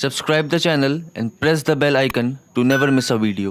Subscribe the channel and press the bell icon to never miss a video.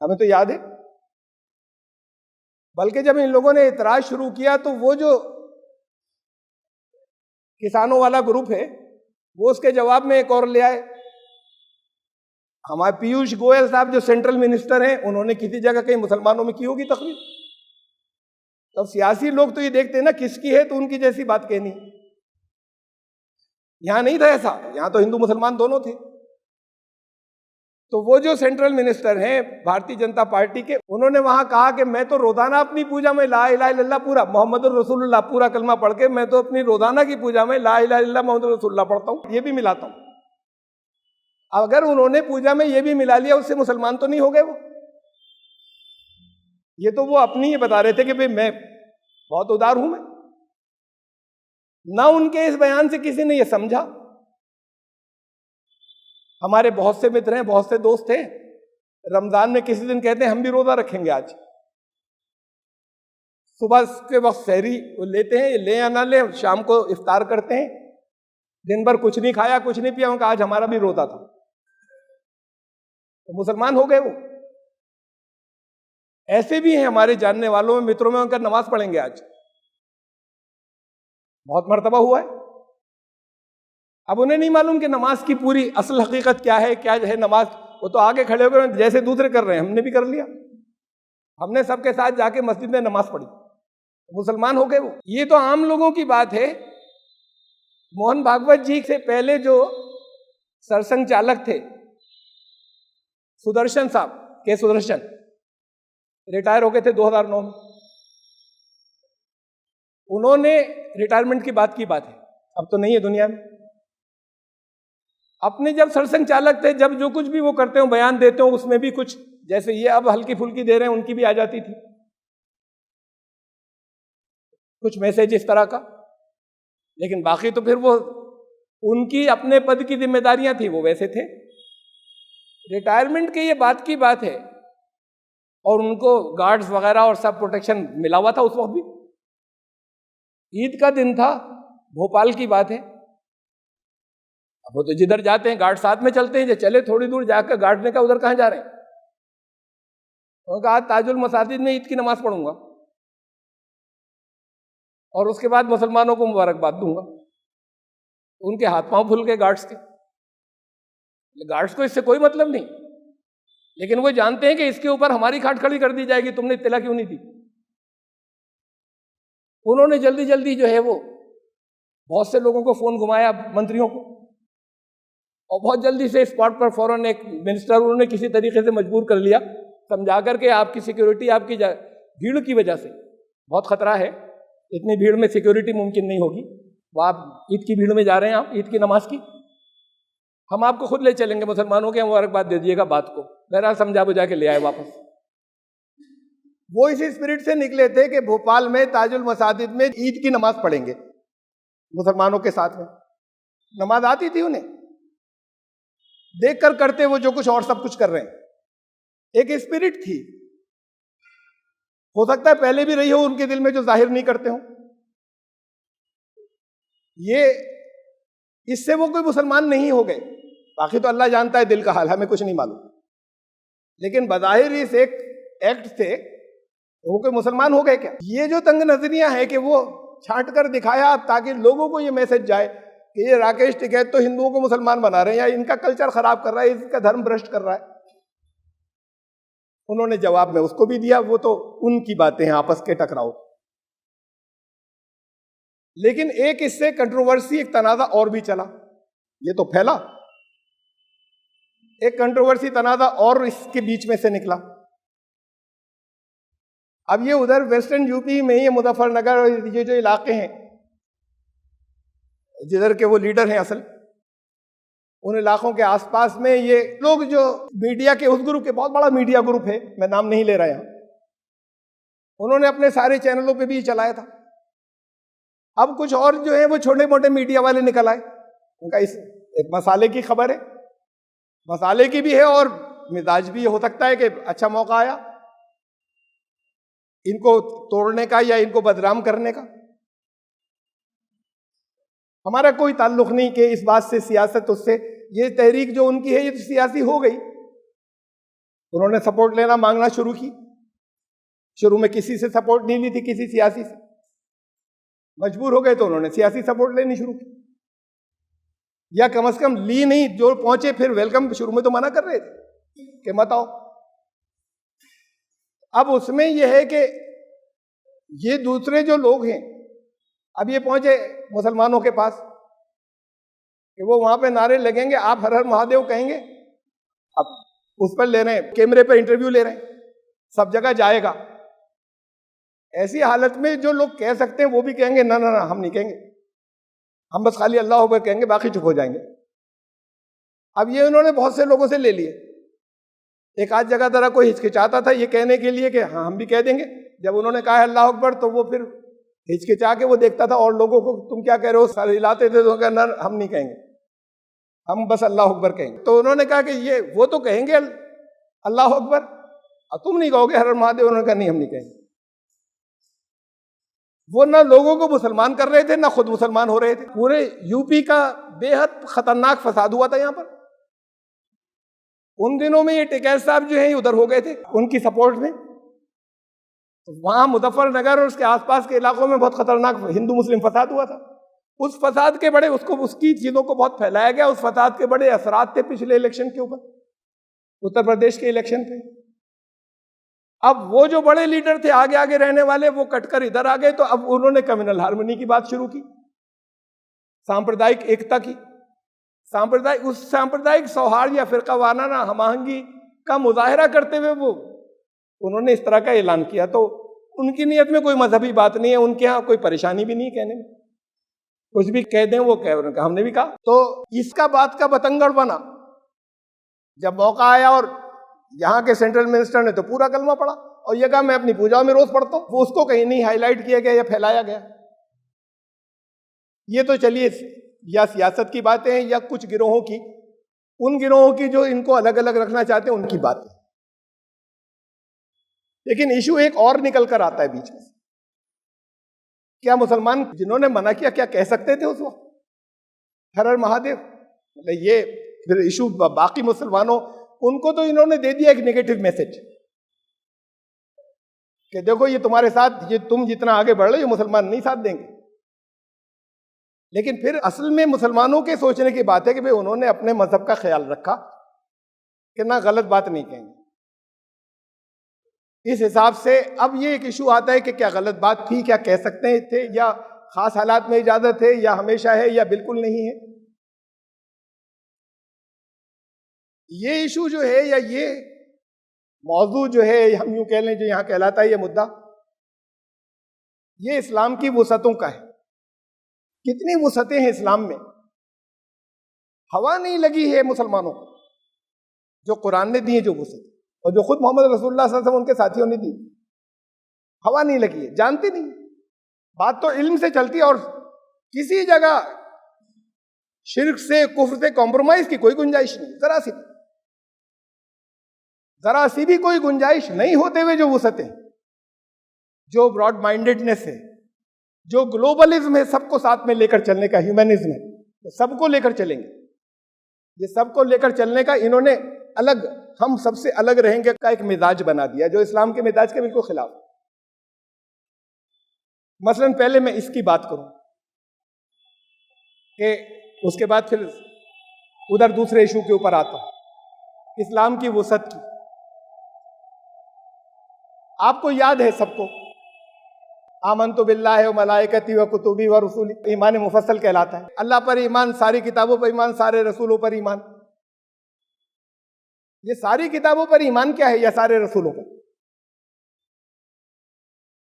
ہمیں تو یاد ہے. بلکہ جب ان لوگوں نے اعتراض شروع کیا تو وہ جو کسانوں والا گروپ ہے وہ اس کے جواب میں ایک اور لے آئے. ہمارے پیوش گوئل صاحب جو سینٹرل منسٹر ہیں, انہوں نے کسی جگہ کہیں مسلمانوں میں کی ہوگی تقریر؟ تب سیاسی لوگ تو یہ دیکھتے ہیں نا کس کی ہے تو ان کی جیسی بات کہنی. یہاں نہیں تھا ایسا, یہاں تو ہندو مسلمان دونوں تھے. تو وہ جو سینٹرل منسٹر ہیں بھارتی جنتا پارٹی کے, انہوں نے وہاں کہا کہ میں تو روزانہ اپنی پوجا میں لا الہ الا اللہ پورا محمد الرسول اللہ پورا کلمہ پڑھ کے میں تو اپنی روزانہ کی پوجا میں لا الہ الا اللہ محمد الرسول اللہ پڑھتا ہوں, یہ بھی ملاتا ہوں. اگر انہوں نے پوجا میں یہ بھی ملا لیا اس سے مسلمان تو نہیں ہو گئے وہ؟ یہ تو وہ اپنی یہ بتا رہے تھے کہ میں بہت ادار ہوں. میں نہ ان کے اس بیان سے کسی نے یہ سمجھا. ہمارے بہت سے متر ہیں, بہت سے دوست ہیں, رمضان میں کسی دن کہتے ہیں ہم بھی روزہ رکھیں گے آج. صبح کے وقت سحری لیتے ہیں, لیں یا نہ لیں, شام کو افطار کرتے ہیں, دن بھر کچھ نہیں کھایا کچھ نہیں پیا, ان کا آج ہمارا بھی روزہ تھا. تو مسلمان ہو گئے وہ. ایسے بھی ہیں ہمارے جاننے والوں میں, متروں میں, ان کا نماز پڑھیں گے آج, بہت مرتبہ ہوا ہے. اب انہیں نہیں معلوم کہ نماز کی پوری اصل حقیقت کیا ہے نماز. وہ تو آگے کھڑے ہو گئے جیسے دوسرے کر رہے ہیں, ہم نے بھی کر لیا. ہم نے سب کے ساتھ جا کے مسجد میں نماز پڑھی, مسلمان ہو گئے وہ. یہ تو عام لوگوں کی بات ہے. موہن بھاگوت جی سے پہلے جو سرسنگ چالک تھے سدرشن صاحب, کے سدرشن, ریٹائر ہو گئے تھے 2009 میں. انہوں نے ریٹائرمنٹ کی بات ہے, اب تو نہیں ہے دنیا میں. اپنے جب سرسنگ چالک تھے, جب جو کچھ بھی وہ کرتے ہوں بیان دیتے ہوں, اس میں بھی کچھ جیسے یہ اب ہلکی پھلکی دے رہے ہیں ان کی بھی آ جاتی تھی کچھ میسج اس طرح کا. لیکن باقی تو پھر وہ ان کی اپنے پد کی ذمہ داریاں تھیں, وہ ویسے تھے. ریٹائرمنٹ کے یہ بات ہے, اور ان کو گارڈز وغیرہ اور سب پروٹیکشن ملا ہوا تھا اس وقت بھی. عید کا دن تھا, بھوپال کی بات ہے. اب وہ تو جدھر جاتے ہیں گارڈ ساتھ میں چلتے ہیں, جو چلے تھوڑی دور جا کر گارڈ نے کہا ادھر کہاں جا رہے ہیں؟ انہوں نے کہا تاج المساجد میں عید کی نماز پڑھوں گا اور اس کے بعد مسلمانوں کو مبارکباد دوں گا. ان کے ہاتھ پاؤں پھل گئے گارڈز کے. گارڈز کو اس سے کوئی مطلب نہیں, لیکن وہ جانتے ہیں کہ اس کے اوپر ہماری کھاٹ کھڑی کر دی جائے گی, تم نے اطلاع کیوں نہیں دی. انہوں نے جلدی جو ہے وہ بہت سے لوگوں کو فون گھمایا, منتریوں کو, اور بہت جلدی سے اسپاٹ پر فوراً ایک منسٹر انہوں نے کسی طریقے سے مجبور کر لیا, سمجھا کر کے آپ کی سیکیورٹی آپ کی بھیڑ کی وجہ سے بہت خطرہ ہے, اتنی بھیڑ میں سیکیورٹی ممکن نہیں ہوگی. وہ آپ عید کی بھیڑ میں جا رہے ہیں, آپ عید کی نماز کی, ہم آپ کو خود لے چلیں گے مسلمانوں کے, مبارکباد دے دیجیے گا بات کو. بہرحال سمجھا بجھا کے لے آئے واپس. وہ اسی اسپرٹ سے نکلے تھے کہ بھوپال میں تاج المساجد میں عید کی نماز پڑھیں گے مسلمانوں کے ساتھ میں. نماز آتی تھی انہیں, دیکھ کر کرتے وہ جو کچھ اور سب کچھ کر رہے ہیں. ایک اسپرٹ تھی, ہو سکتا ہے پہلے بھی رہی ہو ان کے دل میں, جو ظاہر نہیں کرتے ہوں. یہ اس سے وہ کوئی مسلمان نہیں ہو گئے. باقی تو اللہ جانتا ہے دل کا حال, ہمیں کچھ نہیں معلوم. لیکن بظاہر اس ایک ایکٹ سے وہ کوئی مسلمان ہو گئے کیا؟ یہ جو تنگ نظریاں ہیں کہ وہ چھانٹ کر دکھایا تاکہ لوگوں کو یہ میسج جائے کہ یہ راکیش ٹکیت تو ہندوؤں کو مسلمان بنا رہے ہیں, یا ان کا کلچر خراب کر رہا ہے, اس کا دھرم بھرشٹ کر رہا ہے. انہوں نے جواب میں اس کو بھی دیا. وہ تو ان کی باتیں ہیں, آپس کے ٹکراؤ. لیکن ایک اس سے کنٹروورسی, ایک تنازع اور بھی چلا. یہ تو پھیلا, ایک کنٹروورسی تنازع اور اس کے بیچ میں سے نکلا. اب یہ ادھر ویسٹرن یو پی میں, یہ مظفر نگر اور یہ جو علاقے ہیں جدھر کے وہ لیڈر ہیں اصل, ان علاقوں کے آس پاس میں یہ لوگ جو میڈیا کے اس گروپ کے, بہت بڑا میڈیا گروپ ہے, میں نام نہیں لے رہا یہاں, انہوں نے اپنے سارے چینلوں پہ بھی یہ چلایا تھا. اب کچھ اور جو ہیں وہ چھوٹے موٹے میڈیا والے نکل آئے, ان کا اس ایک مسالے کی خبر ہے, مسالے کی بھی ہے اور مزاج بھی ہو سکتا ہے کہ اچھا موقع آیا ان کو توڑنے کا یا ان کو بدنام کرنے کا. ہمارا کوئی تعلق نہیں کہ اس بات سے سیاست, اس سے یہ تحریک جو ان کی ہے یہ تو سیاسی ہو گئی. انہوں نے سپورٹ لینا مانگنا شروع کی. شروع میں کسی سے سپورٹ نہیں لی تھی, کسی سیاسی سے. مجبور ہو گئے تو انہوں نے سیاسی سپورٹ لینی شروع کی, یا کم از کم لی نہیں, جو پہنچے پھر ویلکم. شروع میں تو منع کر رہے تھے کہ مت آؤ. اب اس میں یہ ہے کہ یہ دوسرے جو لوگ ہیں اب یہ پہنچے مسلمانوں کے پاس کہ وہ وہاں پہ نعرے لگیں گے, آپ ہر ہر مہادیو کہیں گے. اب اس پر لے رہے ہیں, کیمرے پہ انٹرویو لے رہے ہیں, سب جگہ جائے گا. ایسی حالت میں جو لوگ کہہ سکتے ہیں وہ بھی کہیں گے نہ نہ نہ ہم نہیں کہیں گے, ہم بس خالی اللہ اکبر کہیں گے, باقی چپ ہو جائیں گے. اب یہ انہوں نے بہت سے لوگوں سے لے لیے. ایک آدھ جگہ ذرا کوئی ہچکچاتا تھا یہ کہنے کے لیے کہ ہاں ہم بھی کہہ دیں گے. جب انہوں نے کہا اللہ اکبر تو وہ پھر ہچکچا کے وہ دیکھتا تھا اور لوگوں کو تم کیا کہہ رہے ہو, سر ہلاتے تھے تو کہا نہ ہم نہیں کہیں گے, ہم بس اللہ اکبر کہیں گے. تو انہوں نے کہا کہ یہ وہ تو کہیں گے اللہ اکبر, تم نہیں کہو گے ہر ہر مہادیو. انہوں نے کہا نہیں ہم نہیں کہیں گے. وہ نہ لوگوں کو مسلمان کر رہے تھے نہ خود مسلمان ہو رہے تھے. پورے یو پی کا بے حد خطرناک فساد ہوا تھا یہاں پر. ان دنوں میں یہ ٹکیت صاحب جو ہیں ادھر ہو گئے تھے ان کی سپورٹ میں. وہاں مظفر نگر اور اس کے آس پاس کے علاقوں میں بہت خطرناک ہندو مسلم فساد ہوا تھا. اس فساد کے بڑے اس کی چیزوں کو بہت پھیلایا گیا. اس فساد کے بڑے اثرات تھے پچھلے الیکشن کے اوپر, اتر پردیش کے الیکشن پہ. اب وہ جو بڑے لیڈر تھے آگے آگے رہنے والے وہ کٹ کر ادھر آ گئے. تو اب انہوں نے کمیونل ہارمونی کی بات شروع کی, سامپردائک ایکتا کی. اس سامپردائک سوہار یا فرقہ وارانہ ہم آہنگی کا مظاہرہ کرتے ہوئے وہ انہوں نے اس طرح کا اعلان کیا. تو ان کی نیت میں کوئی مذہبی بات نہیں ہے, ان کے ہاں کوئی پریشانی بھی نہیں کہنے میں, کچھ بھی کہہ دیں وہ ہم نے بھی کہا. تو اس کا بات کا بتنگڑ بنا. جب موقع آیا اور یہاں کے سینٹرل منسٹر نے تو پورا کلمہ پڑھا اور یہ کہا میں اپنی پوجاؤں میں روز پڑھتا ہوں, وہ اس کو کہیں نہیں ہائی لائٹ کیا گیا یا پھیلایا گیا. یہ تو چلیے یا سیاست کی باتیں ہیں یا کچھ گروہوں کی, ان گروہوں کی جو ان کو الگ الگ رکھنا چاہتے ہیں ان کی باتیں. لیکن ایشو ایک اور نکل کر آتا ہے بیچ میں. کیا مسلمان جنہوں نے منع کیا کیا کہہ سکتے تھے اس وقت ہر ہر مہادیو؟ یہ پھر ایشو باقی مسلمانوں ان کو تو انہوں نے دے دیا ایک نیگیٹو میسج کہ دیکھو یہ تمہارے ساتھ, یہ تم جتنا آگے بڑھ رہے ہو یہ مسلمان نہیں ساتھ دیں گے. لیکن پھر اصل میں مسلمانوں کے سوچنے کی بات ہے کہ انہوں نے اپنے مذہب کا خیال رکھا کہ نہ غلط بات نہیں کہیں گے. اس حساب سے اب یہ ایک ایشو آتا ہے کہ کیا غلط بات تھی, کیا کہہ سکتے تھے, یا خاص حالات میں اجازت ہے, یا ہمیشہ ہے, یا بالکل نہیں ہے. یہ ایشو جو ہے یا یہ موضوع جو ہے ہم یوں کہہ لیں جو یہاں کہلاتا ہے یہ مدعا, یہ اسلام کی وسعتوں کا ہے. کتنی وسعتیں ہیں اسلام میں. ہوا نہیں لگی ہے مسلمانوں کو جو قرآن نے دی ہے, جو وسعت اور جو خود محمد رسول اللہ صلی اللہ علیہ وسلم ان کے ساتھیوں نے دی, ہوا نہیں لگی ہے, جانتے نہیں. بات تو علم سے چلتی ہے اور کسی جگہ شرک سے کفر سے کمپرومائز کی کوئی گنجائش نہیں, ذرا سی بھی کوئی گنجائش نہیں ہوتے ہوئے جو وسعتیں, جو براڈ مائنڈیڈنس ہے, جو گلوبلزم ہے, سب کو ساتھ میں لے کر چلنے کا ہیومنزم ہے, سب کو لے کر چلیں گے. یہ سب کو لے کر چلنے کا انہوں نے الگ, ہم سب سے الگ رہیں گے کا ایک مزاج بنا دیا جو اسلام کے مزاج کے بالکل خلاف. مثلا پہلے میں اس کی بات کروں کہ اس کے بعد پھر ادھر دوسرے ایشو کے اوپر آتا ہوں, اسلام کی وسعت کی. آپ کو یاد ہے سب کو آمنت باللہ و ملائکتی و کتبی و رسولی, ایمان مفصل کہلاتا ہے. اللہ پر ایمان, ساری کتابوں پر ایمان, سارے رسولوں پر ایمان. یہ ساری کتابوں پر ایمان کیا ہے یا سارے رسولوں پر؟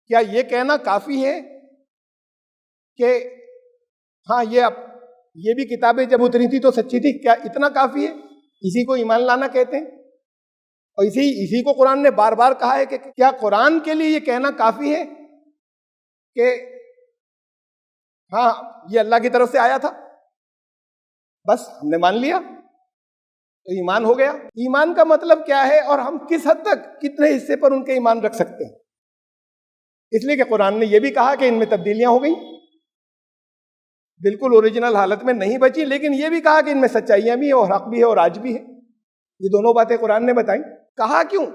کیا یہ کہنا کافی ہے کہ ہاں یہ بھی کتابیں جب اتری تھی تو سچی تھی؟ کیا اتنا کافی ہے؟ اسی کو ایمان لانا کہتے ہیں. اور اسی کو قرآن نے بار بار کہا ہے کہ کیا قرآن کے لیے یہ کہنا کافی ہے کہ ہاں یہ اللہ کی طرف سے آیا تھا, بس ہم نے مان لیا تو ایمان ہو گیا؟ ایمان کا مطلب کیا ہے اور ہم کس حد تک کتنے حصے پر ان کے ایمان رکھ سکتے ہیں؟ اس لیے کہ قرآن نے یہ بھی کہا کہ ان میں تبدیلیاں ہو گئیں, بالکل اوریجنل حالت میں نہیں بچی, لیکن یہ بھی کہا کہ ان میں سچائیاں بھی ہیں اور حق بھی ہے اور آج بھی ہے. یہ دونوں باتیں قرآن نے بتائیں. کہا کیوں؟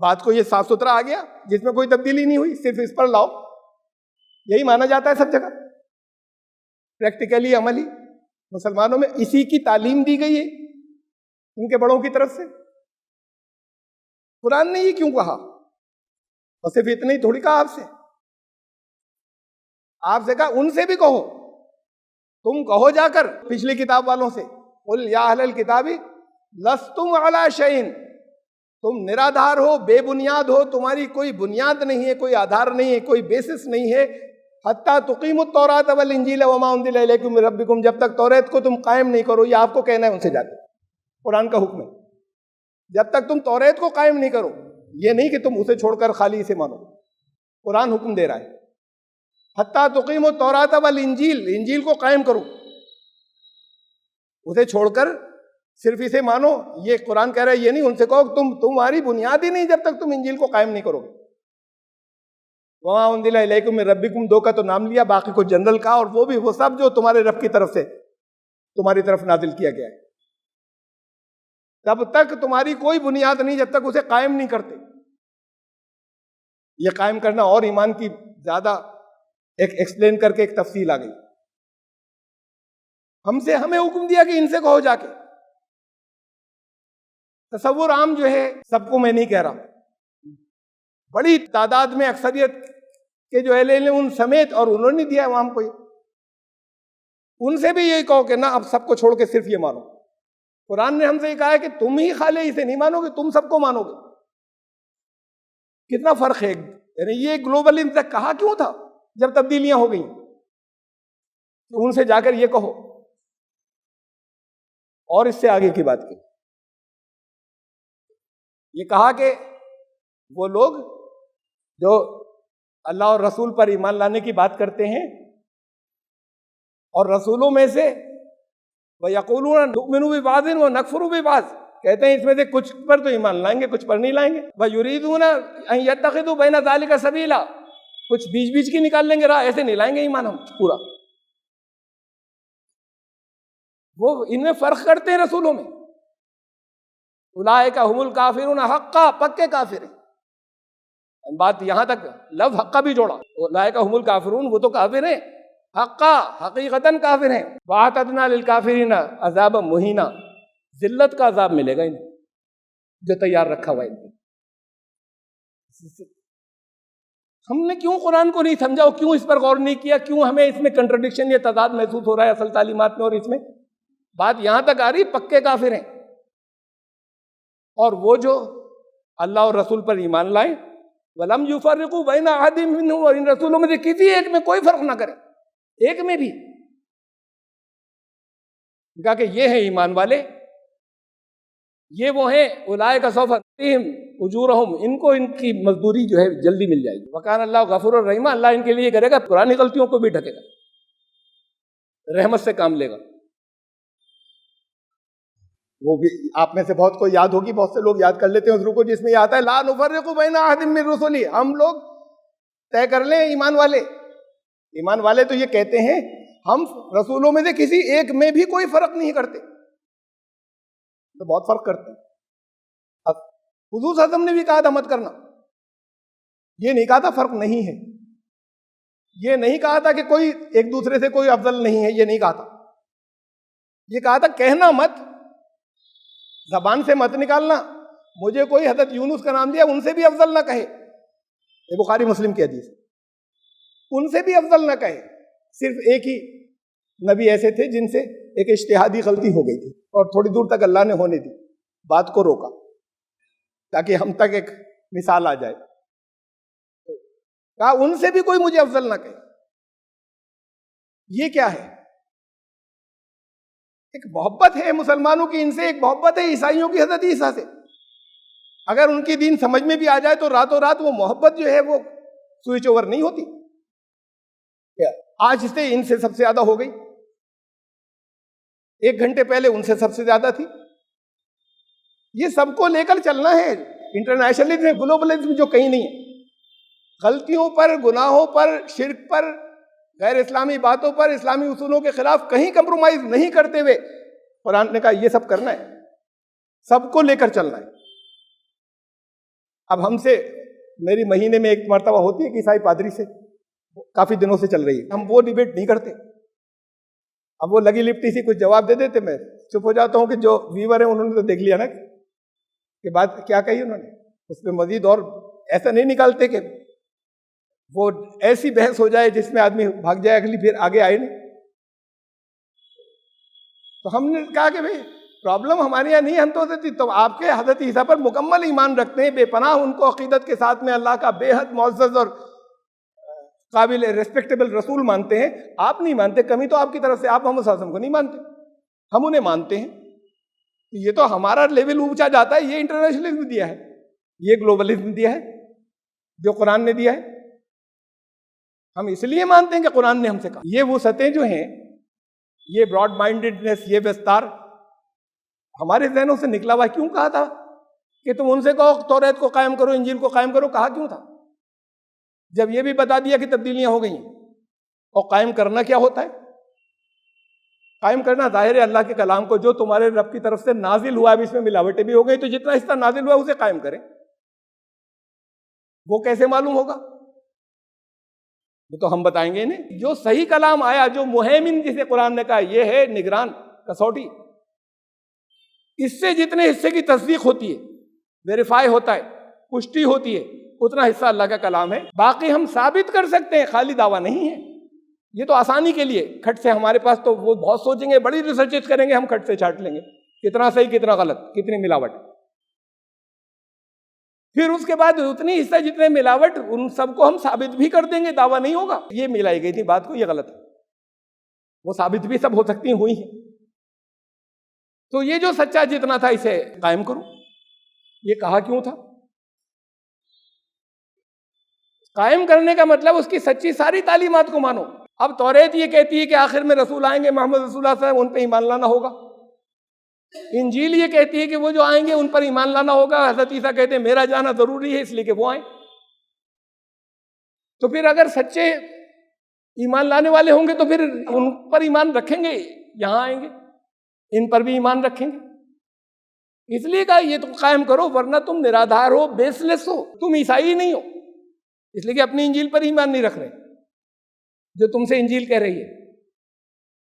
بات کو یہ صاف ستھرا آ گیا جس میں کوئی تبدیلی نہیں ہوئی، صرف اس پر لاؤ، یہی مانا جاتا ہے سب جگہ، پریکٹیکلی عملی مسلمانوں میں اسی کی تعلیم دی گئی ہے ان کے بڑوں کی طرف سے۔ قرآن نے یہ کیوں کہا؟ اور صرف اتنا ہی تھوڑی کہا آپ سے کہا ان سے بھی کہو، تم کہو جا کر پچھلی کتاب والوں سے، قل یا اہل الکتاب لستم علی شیء، تم نرادھار ہو، بے بنیاد ہو، تمہاری کوئی بنیاد نہیں ہے، کوئی آدھار نہیں ہے، کوئی بیسس نہیں ہے، حتیٰ تقیموا التوراۃ والانجیل وما انزل الیکم من ربکم، جب تک توریت کو تم قائم نہیں کرو۔ یہ آپ کو کہنا ہے ان سے جا کے، قرآن کا حکم ہے، جب تک تم توریت کو قائم نہیں کرو، یہ نہیں کہ تم اسے چھوڑ کر خالی اسے مانو، قرآن حکم دے رہا ہے حتیٰ تقیموا التوراۃ والانجیل، انجیل کو قائم کرو، اسے چھوڑ کر صرف اسے مانو۔ یہ قرآن کہہ رہا ہے یہ نہیں، ان سے کہو کہ تمہاری بنیاد ہی نہیں جب تک تم انجیل کو قائم نہیں کرو گے۔ وَمَا أُنزِلَ إِلَيْكُم مِّن رَّبِّكُم، دو کا تو نام لیا، باقی کو جنرل کا، اور وہ بھی وہ سب جو تمہارے رب کی طرف سے تمہاری طرف نازل کیا گیا ہے، تب تک تمہاری کوئی بنیاد نہیں جب تک اسے قائم نہیں کرتے۔ یہ قائم کرنا اور ایمان کی زیادہ ایک ایکسپلین کر کے ایک تفصیل آ گئی۔ ہمیں حکم دیا کہ ان سے کہو جا کے۔ تصور عام جو ہے، سب کو میں نہیں کہہ رہا، بڑی تعداد میں اکثریت کے جو اہل علم ان سمیت، اور انہوں نے دیا عوام کو، ان سے بھی یہی کہو کہ نہ اب سب کو چھوڑ کے صرف یہ مانو۔ قرآن نے ہم سے یہ کہا ہے کہ تم ہی خالی اسے نہیں مانو گے، تم سب کو مانو گے۔ کتنا فرق ہے، یعنی یہ گلوبل ان تک کہا کیوں تھا جب تبدیلیاں ہو گئیں؟ ان سے جا کر یہ کہو، اور اس سے آگے کی بات کی، یہ کہا کہ وہ لوگ جو اللہ اور رسول پر ایمان لانے کی بات کرتے ہیں، اور رسولوں میں سے وَيَقُولُونَ نُؤْمِنُ بِبَعْضٍ وَنَكْفُرُ بِبَعْضٍ، کہتے ہیں اس میں سے کچھ پر تو ایمان لائیں گے، کچھ پر نہیں لائیں گے۔ وَيُرِيدُونَ أَن يَتَّخِذُوا بَيْنَ ذَلِكَ سَبِيلًا، کچھ بیچ بیچ کی نکال لیں گے راہ، ایسے نہیں لائیں گے ایمان ہم پورا۔ وہ ان میں فرق کرتے ہیں رسولوں میں۔ اولئک هم الکافرون حقا، پکے کافر ہیں۔ بات یہاں تک لفظ حقا بھی جوڑا، اولئک هم الکافرون، وہ تو کافر ہیں، حقا حقیقتاً کافر ہیں۔ وَأَعْتَدْنَا لِلْكَافِرِينَ عَذَابًا مُهِينًا، ذلت کا عذاب ملے گا انہیں جو تیار رکھا ہوا ہے ان کو۔ ہم نے کیوں قرآن کو نہیں سمجھا، اور کیوں اس پر غور نہیں کیا، کیوں ہمیں اس میں کنٹرڈکشن یا تضاد محسوس ہو رہا ہے اصل تعلیمات میں اور اس میں؟ بات یہاں تک آ رہی، پکے کافر ہیں۔ اور وہ جو اللہ اور رسول پر ایمان لائیں، وَلَمْ يُفَرِّقُوا بَيْنَ أَحَدٍ مِّنْهُمْ، اور ان رسولوں میں سے کسی ایک میں کوئی فرق نہ کرے، ایک میں بھی، کہا کہ یہ ہیں ایمان والے، یہ وہ ہیں اولئک سوف نؤتیہم اجورہم، ان کو ان کی مزدوری جو ہے جلدی مل جائے گی۔ وکان اللہ غفور الرحیم، اللہ ان کے لیے کرے گا، پرانی غلطیوں کو بھی ڈھکے گا، رحمت سے کام لے گا۔ وہ بھی آپ میں سے بہت کو یاد ہوگی، بہت سے لوگ یاد کر لیتے ہیں اس رکو جس میں یہ آتا ہے لا نفرق بین احد من رسلی، ہم لوگ طے کر لیں ایمان والے تو یہ کہتے ہیں ہم رسولوں میں سے کسی ایک میں بھی کوئی فرق نہیں کرتے، تو بہت فرق کرتے ہیں۔ اب حضور صلی اللہ علیہ وسلم نے بھی کہا تھا مت کرنا، یہ نہیں کہا تھا فرق نہیں ہے، یہ نہیں کہا تھا کہ کوئی ایک دوسرے سے کوئی افضل نہیں ہے، یہ نہیں کہا تھا، یہ کہا تھا کہنا مت، زبان سے مت نکالنا، مجھے کوئی حضرت یونس کا نام دیا ان سے بھی افضل نہ کہے، یہ بخاری مسلم کی حدیث ہے، ان سے بھی افضل نہ کہے۔ صرف ایک ہی نبی ایسے تھے جن سے ایک اجتہادی غلطی ہو گئی تھی اور تھوڑی دور تک اللہ نے ہونے دی، بات کو روکا تاکہ ہم تک ایک مثال آ جائے، کہا ان سے بھی کوئی مجھے افضل نہ کہے۔ یہ کیا ہے؟ ایک محبت ہے مسلمانوں کی ان سے، ایک محبت ہے عیسائیوں کی حضرت عیسیٰ سے۔ اگر ان کی دین سمجھ میں بھی آ جائے تو راتوں رات وہ محبت جو ہے وہ سوئچ اوور نہیں ہوتی، آج سے ان سے سب سے زیادہ ہو گئی، 1 گھنٹے پہلے ان سے سب سے زیادہ تھی۔ یہ سب کو لے کر چلنا ہے، انٹرنیشنلزم گلوبلزم جو کہیں نہیں ہے، غلطیوں پر، گناہوں پر، شرک پر، غیر اسلامی باتوں پر، اسلامی اصولوں کے خلاف کہیں کمپرومائز نہیں کرتے ہوئے قرآن نے کہا یہ سب کرنا ہے، سب کو لے کر چلنا ہے۔ اب ہم سے میری مہینے میں ایک مرتبہ ہوتی ہے کہ عیسائی پادری سے کافی دنوں سے چل رہی ہے, ہم وہ ڈیبیٹ نہیں کرتے. اب وہ لگی لپٹی سی کچھ جواب دے دیتے, میں چپ ہو جاتا ہوں کہ جو ویور ہیں انہوں نے تو دیکھ لیا نا کہ بات کیا کہی انہوں نے, اس پہ مزید اور ایسا نہیں نکالتے کہ وہ ایسی بحث ہو جائے جس میں آدمی بھاگ جائے اگلی پھر آگے آئے نہیں. تو ہم نے کہا کہ بھئی پرابلم ہمارے یہاں نہیں, ہم تو آپ کے حضرت عیسیٰ پر مکمل ایمان رکھتے ہیں, بے پناہ ان کو عقیدت کے ساتھ میں اللہ کا بے حد معزز اور قابل ریسپیکٹیبل رسول مانتے ہیں. آپ نہیں مانتے, کمی تو آپ کی طرف سے, آپ محمد صلی اللہ علیہ وسلم کو نہیں مانتے, ہم انہیں مانتے ہیں. یہ تو ہمارا لیول اونچا جاتا ہے. یہ انٹرنیشنلزم دیا ہے, یہ گلوبلزم دیا ہے جو قرآن نے دیا ہے. ہم اس لیے مانتے ہیں کہ قرآن نے ہم سے کہا. یہ وسعتیں جو ہیں, یہ براڈ مائنڈڈنیس, یہ وستار ہمارے ذہنوں سے نکلا ہوا. کیوں کہا تھا کہ تم ان سے کہو توریت کو قائم کرو, انجیل کو قائم کرو؟ کہا کیوں تھا جب یہ بھی بتا دیا کہ تبدیلیاں ہو گئی ہیں؟ اور قائم کرنا کیا ہوتا ہے؟ قائم کرنا ظاہر ہے اللہ کے کلام کو جو تمہارے رب کی طرف سے نازل ہوا. اب اس میں ملاوٹیں بھی ہو گئی, تو جتنا حصہ نازل ہوا اسے قائم کریں. وہ کیسے معلوم ہوگا؟ وہ تو ہم بتائیں گے نہیں. جو صحیح کلام آیا, جو مہیمن جسے قرآن نے کہا, یہ ہے نگران, کسوٹی. اس سے جتنے حصے کی تصدیق ہوتی ہے, ویریفائی ہوتا ہے, پشٹی ہوتی ہے, اتنا حصہ اللہ کا کلام ہے. باقی ہم ثابت کر سکتے ہیں, خالی دعویٰ نہیں ہے. یہ تو آسانی کے لیے کھٹ سے ہمارے پاس, تو وہ بہت سوچیں گے, بڑی ریسرچ کریں گے, ہم کھٹ سے چھانٹ لیں گے کتنا صحیح کتنا غلط, کتنی ملاوٹ. پھر اس کے بعد اتنی حصہ جتنے ملاوٹ, ان سب کو ہم ثابت بھی کر دیں گے, دعویٰ نہیں ہوگا یہ ملائی گئی تھی بات کو, یہ غلط ہے. وہ ثابت بھی سب ہو سکتی ہوئی ہیں. تو یہ جو سچا جتنا تھا اسے قائم کرو. یہ کہا کیوں تھا؟ قائم کرنے کا مطلب اس کی سچی ساری تعلیمات کو مانو. اب توریت یہ کہتی ہے کہ آخر میں رسول آئیں گے, محمد رسول اللہ صلی اللہ علیہ وسلم, ان پہ ایمان لانا ہوگا. انجیل یہ کہتی ہے کہ وہ جو آئیں گے ان پر ایمان لانا ہوگا. حضرت عیسیٰ کہتے ہیں میرا جانا ضروری ہے اس لیے کہ وہ آئیں. تو پھر اگر سچے ایمان لانے والے ہوں گے تو پھر ان پر ایمان رکھیں گے, یہاں آئیں گے ان پر بھی ایمان رکھیں گے. اس لیے کہا یہ تو قائم کرو, ورنہ تم نرادھار ہو, بیس لیس ہو, تم عیسائی نہیں ہو. اس لیے کہ اپنی انجیل پر ایمان نہیں رکھ رہے جو تم سے انجیل کہہ رہی ہے.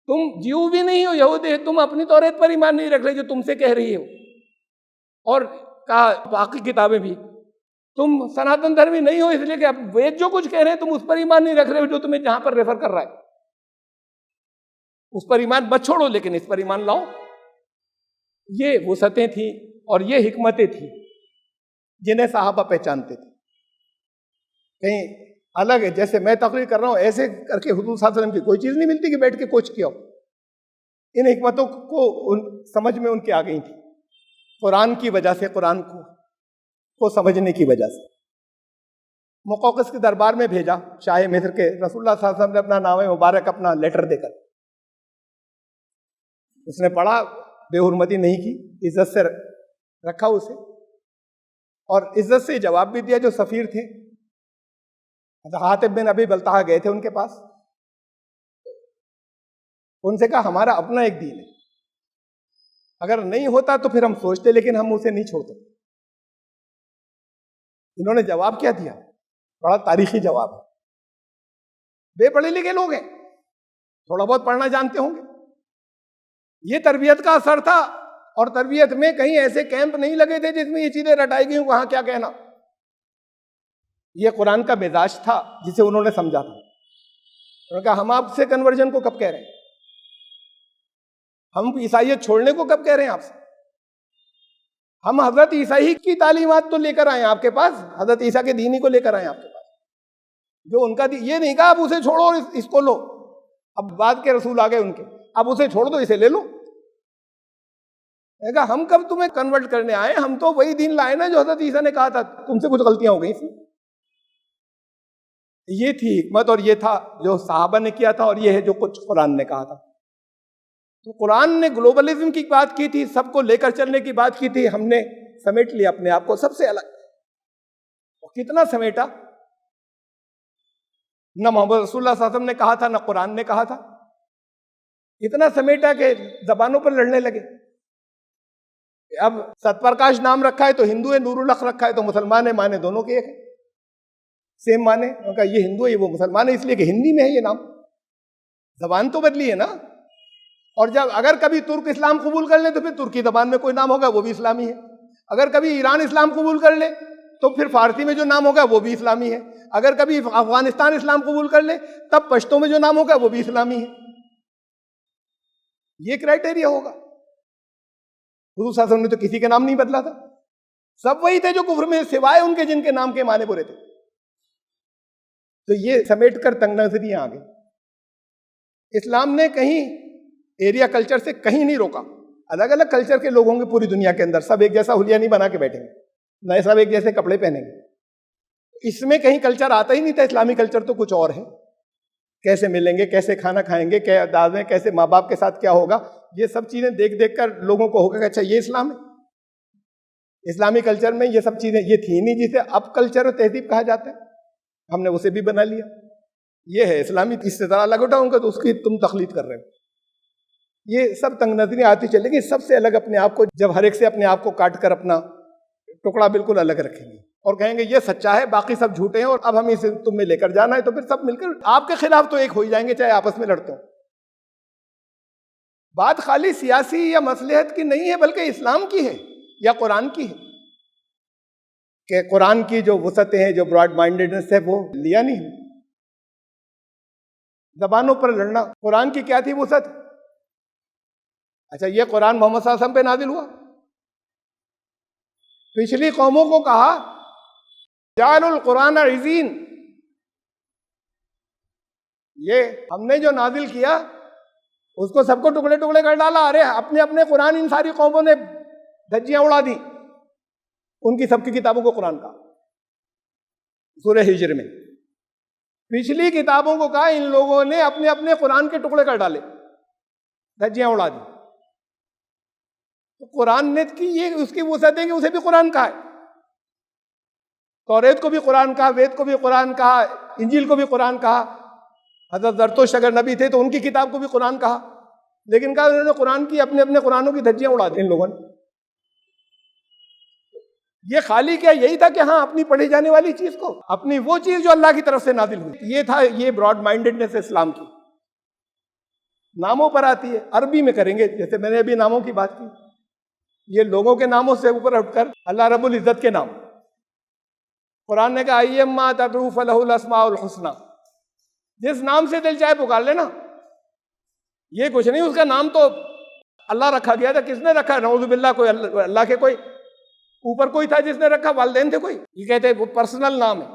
تم جیو بھی نہیں ہو, یہودی, تم اپنی توریت پر ایمان نہیں رکھ رہے جو تم سے کہہ رہی ہو. اور کہا باقی کتابیں بھی. تم سناتن دھرمی نہیں ہو, اس لیے کہ اب وید جو کچھ کہہ رہے ہیں تم اس پر ایمان نہیں رکھ رہے ہو جو تمہیں جہاں پر ریفر کر رہا ہے. اس پر ایمان مت چھوڑو, لیکن اس پر ایمان لاؤ. یہ وسعتیں تھیں اور یہ حکمتیں تھیں جنہیں صحابہ پہچانتے تھے. کہیں الگ ہے, جیسے میں تقریر کر رہا ہوں ایسے کر کے حضور صلی اللہ علیہ وسلم کی کوئی چیز نہیں ملتی کہ بیٹھ کے کوچ کیا ہو. ان حکمتوں کو سمجھ میں ان کے آ گئی تھی قرآن کی وجہ سے, قرآن کو سمجھنے کی وجہ سے. مقوقس کے دربار میں بھیجا شاہ مصر کے, رسول اللہ صلی اللہ علیہ وسلم نے اپنا نام مبارک, اپنا لیٹر دے کر. اس نے پڑھا, بے حرمتی نہیں کی, عزت سے رکھا اسے, اور عزت سے جواب بھی دیا. جو سفیر تھے حاتب بن ابی بلتہا گئے تھے ان کے پاس, ان سے کہا ہمارا اپنا ایک دین ہے, اگر نہیں ہوتا تو پھر ہم سوچتے, لیکن ہم اسے نہیں چھوڑتے. انہوں نے جواب کیا دیا؟ بڑا تاریخی جواب ہے. بے پڑھے لکھے لوگ ہیں, تھوڑا بہت پڑھنا جانتے ہوں گے. یہ تربیت کا اثر تھا, اور تربیت میں کہیں ایسے کیمپ نہیں لگے تھے جس میں یہ چیزیں رٹائی گئی, وہاں کیا کہنا. یہ قرآن کا مزاج تھا جسے انہوں نے سمجھا تھا. انہوں نے کہا ہم آپ سے کنورژن کو کب کہہ رہے ہیں, ہم عیسائیت چھوڑنے کو کب کہہ رہے ہیں آپ سے. ہم حضرت عیسائی کی تعلیمات تو لے کر آئے آپ کے پاس, حضرت عیسیٰ کے دین ہی کو لے کر آئے آپ کے پاس, جو ان کا یہ نہیں کہا آپ اسے چھوڑو اور اس کو لو. اب بعد کے رسول آ گئے ان کے, اب اسے چھوڑ دو, اسے لے لو. کہا ہم کب تمہیں کنورٹ کرنے آئے, ہم تو وہی دین لائے نا جو حضرت عیسیٰ نے کہا تھا, تم سے کچھ غلطیاں ہو گئی تھیں. یہ تھی حکمت, اور یہ تھا جو صحابہ نے کیا تھا, اور یہ ہے جو کچھ قرآن نے کہا تھا. تو قرآن نے گلوبلزم کی بات کی تھی, سب کو لے کر چلنے کی بات کی تھی, ہم نے سمیٹ لیا اپنے آپ کو سب سے الگ. اور کتنا سمیٹا, نہ محمد رسول اللہ صلی اللہ علیہ وسلم نے کہا تھا, نہ قرآن نے کہا تھا. اتنا سمیٹا کہ زبانوں پر لڑنے لگے. اب ست پرکاش نام رکھا ہے تو ہندو ہے، نور الحق رکھا ہے تو مسلمان ہے، معنی دونوں کے ایک ہے، سیم معنی. ان کا یہ ہندو ہے یہ وہ مسلمان ہے، اس لیے کہ ہندی میں ہے یہ نام، زبان تو بدلی ہے نا. اور جب اگر کبھی ترک اسلام قبول کر لیں تو پھر ترکی زبان میں کوئی نام ہوگا وہ بھی اسلامی ہے. اگر کبھی ایران اسلام قبول کر لے تو پھر فارسی میں جو نام ہوگا وہ بھی اسلامی ہے. اگر کبھی افغانستان اسلام قبول کر لے تب پشتو میں جو نام ہوگا وہ بھی اسلامی ہے. یہ کرائٹیریا ہوگا. حضور صلی اللہ علیہ وسلم نے تو کسی کا نام نہیں بدلا تھا، سب وہی تھے جو کفر میں، سوائے ان کے جن کے نام کے معنی برے تھے. تو یہ سمیٹ کر تنگ نظریاں آ گئی. اسلام نے کہیں ایریا کلچر سے کہیں نہیں روکا. الگ الگ کلچر کے لوگوں کے پوری دنیا کے اندر سب ایک جیسا حلیہ نہیں بنا کے بیٹھیں گے، نہ سب ایک جیسے کپڑے پہنیں گے. اس میں کہیں کلچر آتا ہی نہیں تھا. اسلامی کلچر تو کچھ اور ہے، کیسے ملیں گے، کیسے کھانا کھائیں گے، کیا دعویں، کیسے ماں باپ کے ساتھ کیا ہوگا، یہ سب چیزیں دیکھ دیکھ کر لوگوں کو ہوگا کہ اچھا یہ اسلام ہے. اسلامی کلچر میں یہ سب چیزیں یہ تھی نہیں جسے اب کلچر و تہذیب کہا جاتا ہے. ہم نے اسے بھی بنا لیا. یہ ہے اسلامی، اس سے ذرا الگ اٹھاؤں گا تو اس کی تم تخلیق کر رہے ہو. یہ سب تنگ نظریاں آتی چلے گی. سب سے الگ اپنے آپ کو، جب ہر ایک سے اپنے آپ کو کاٹ کر اپنا ٹکڑا بالکل الگ رکھیں گے اور کہیں گے یہ سچا ہے باقی سب جھوٹے ہیں اور اب ہمیں اسے تم میں لے کر جانا ہے، تو پھر سب مل کر آپ کے خلاف تو ایک ہو ہی جائیں گے چاہے آپس میں لڑتے ہوں. بات خالی سیاسی یا مصلحت کی نہیں ہے بلکہ اسلام کی ہے یا قرآن کی ہے کہ قرآن کی جو وسعتیں ہیں، جو براڈ مائنڈیڈنس ہے وہ لیا نہیں. زبانوں پر لڑنا، قرآن کی کیا تھی وسعت؟ اچھا یہ قرآن محمد صلی اللہ علیہ وسلم پہ نازل ہوا. پچھلی قوموں کو کہا جعل القرآن عزین، یہ ہم نے جو نازل کیا اس کو سب کو ٹکڑے ٹکڑے کر ڈالا. ارے اپنے اپنے قرآن ان ساری قوموں نے دھجیاں اڑا دی، ان کی سب کی کتابوں کو قرآن کا. سورہ ہجر میں پچھلی کتابوں کو کہا ان لوگوں نے اپنے اپنے قرآن کے ٹکڑے کر ڈالے، دھجیاں اڑا دی. تو قرآن نے کی یہ اس کی وسعت ہے کہ اسے بھی قرآن کہا ہے. توریت کو بھی قرآن کہا، وید کو بھی قرآن کہا، انجیل کو بھی قرآن کہا. حضرت زرتشت اگر نبی تھے تو ان کی کتاب کو بھی قرآن کہا، لیکن کہا انہوں نے قرآن کی اپنے اپنے قرآنوں کی دھجیاں اڑا دی ان لوگوں نے. یہ خالی کیا یہی تھا کہ ہاں اپنی پڑھی جانے والی چیز کو، اپنی وہ چیز جو اللہ کی طرف سے نازل ہوئی، یہ تھا. یہ براڈ مائنڈیڈنس اسلام کی. ناموں پر آتی ہے، عربی میں کریں گے جیسے میں نے ابھی ناموں کی بات کی. یہ لوگوں کے ناموں سے اوپر اٹھ کر اللہ رب العزت کے نام. قرآن نے کہا ایما تدعو فلہ الاسماء الحسنی، جس نام سے دل چاہے پکار لینا. یہ کچھ نہیں اس کا نام تو اللہ رکھا گیا تھا. کس نے رکھا؟ نعوذ باللہ کوئی اللہ کے کوئی اوپر کوئی تھا جس نے رکھا؟ والدین تھے کوئی؟ یہ کہتے ہیں وہ پرسنل نام ہے،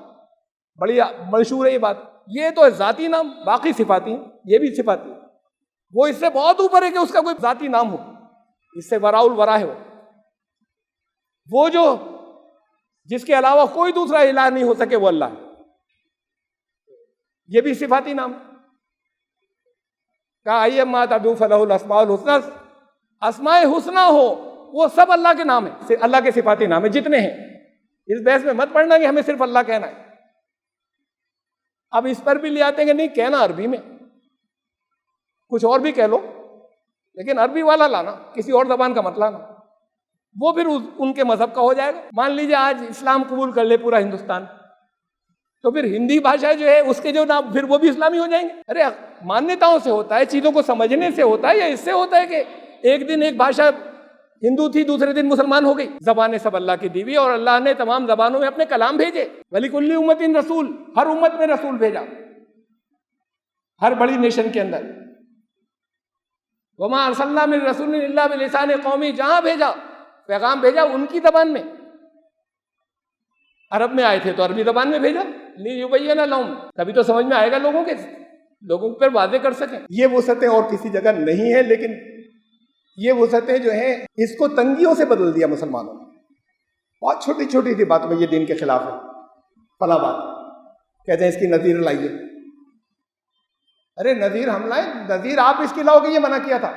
بڑی مشہور ہے یہ بات. یہ تو ہے ذاتی نام، باقی صفاتی ہیں. یہ بھی صفاتی ہے. وہ اس سے بہت اوپر ہے کہ اس کا کوئی ذاتی نام ہو، اس سے وراء الورا ہے. وہ جو جس کے علاوہ کوئی دوسرا الہ نہیں ہو سکے وہ اللہ ہے. یہ بھی صفاتی نام. کہا ایما تدعو فلہ الاسماء الحسنی، اسماء حسنی ہو وہ سب اللہ کے نام ہیں، اللہ کے صفاتی نام ہیں جتنے ہیں. اس بحث میں مت پڑھنا کہ ہمیں صرف اللہ کہنا ہے. اب اس پر بھی لے آتے ہیں کہ نہیں کہنا عربی میں، کچھ اور بھی کہہ لو لیکن عربی والا لانا، کسی اور زبان کا مت لانا. وہ پھر ان کے مذہب کا ہو جائے گا. مان لیجیے آج اسلام قبول کر لے پورا ہندوستان، تو پھر ہندی بھاشا جو ہے اس کے جو نام پھر وہ بھی اسلامی ہو جائیں گے. ارے مانیتاؤں سے ہوتا ہے، چیزوں کو سمجھنے سے ہوتا ہے، یا اس سے ہوتا ہے کہ ایک دن ایک بھاشا ہندو تھی دوسرے دن مسلمان ہو گئی؟ زبانیں سب اللہ کی دی ہوئی، اور اللہ نے تمام زبانوں میں اپنے کلام بھیجے. وَلِكُلِّ أُمَّةٍ رسول، ہر امت میں رسول بھیجا، ہر بڑی نیشن کے اندر. وَمَا أَرْسَلْنَا مِن رَّسُولٍ إِلَّا بِلِسَانِ قَوْمِهِ، جہاں بھیجا پیغام بھیجا ان کی زبان میں. عرب میں آئے تھے تو عربی زبان میں بھیجا، لِيُبَيِّنَ لَهُمْ، تبھی تو سمجھ میں آئے گا لوگوں پر واضح کر سکیں. یہ وسعتیں اور کسی جگہ نہیں ہے، لیکن یہ وسعتیں جو ہیں اس کو تنگیوں سے بدل دیا مسلمانوں نے. بہت چھوٹی چھوٹی سی بات میں یہ دین کے خلاف ہے، فلاں بات کہتے ہیں اس کی نظیر لائیے. ارے نظیر ہم لائیں؟ نظیر آپ اس کی لاؤ کہ یہ منع کیا تھا.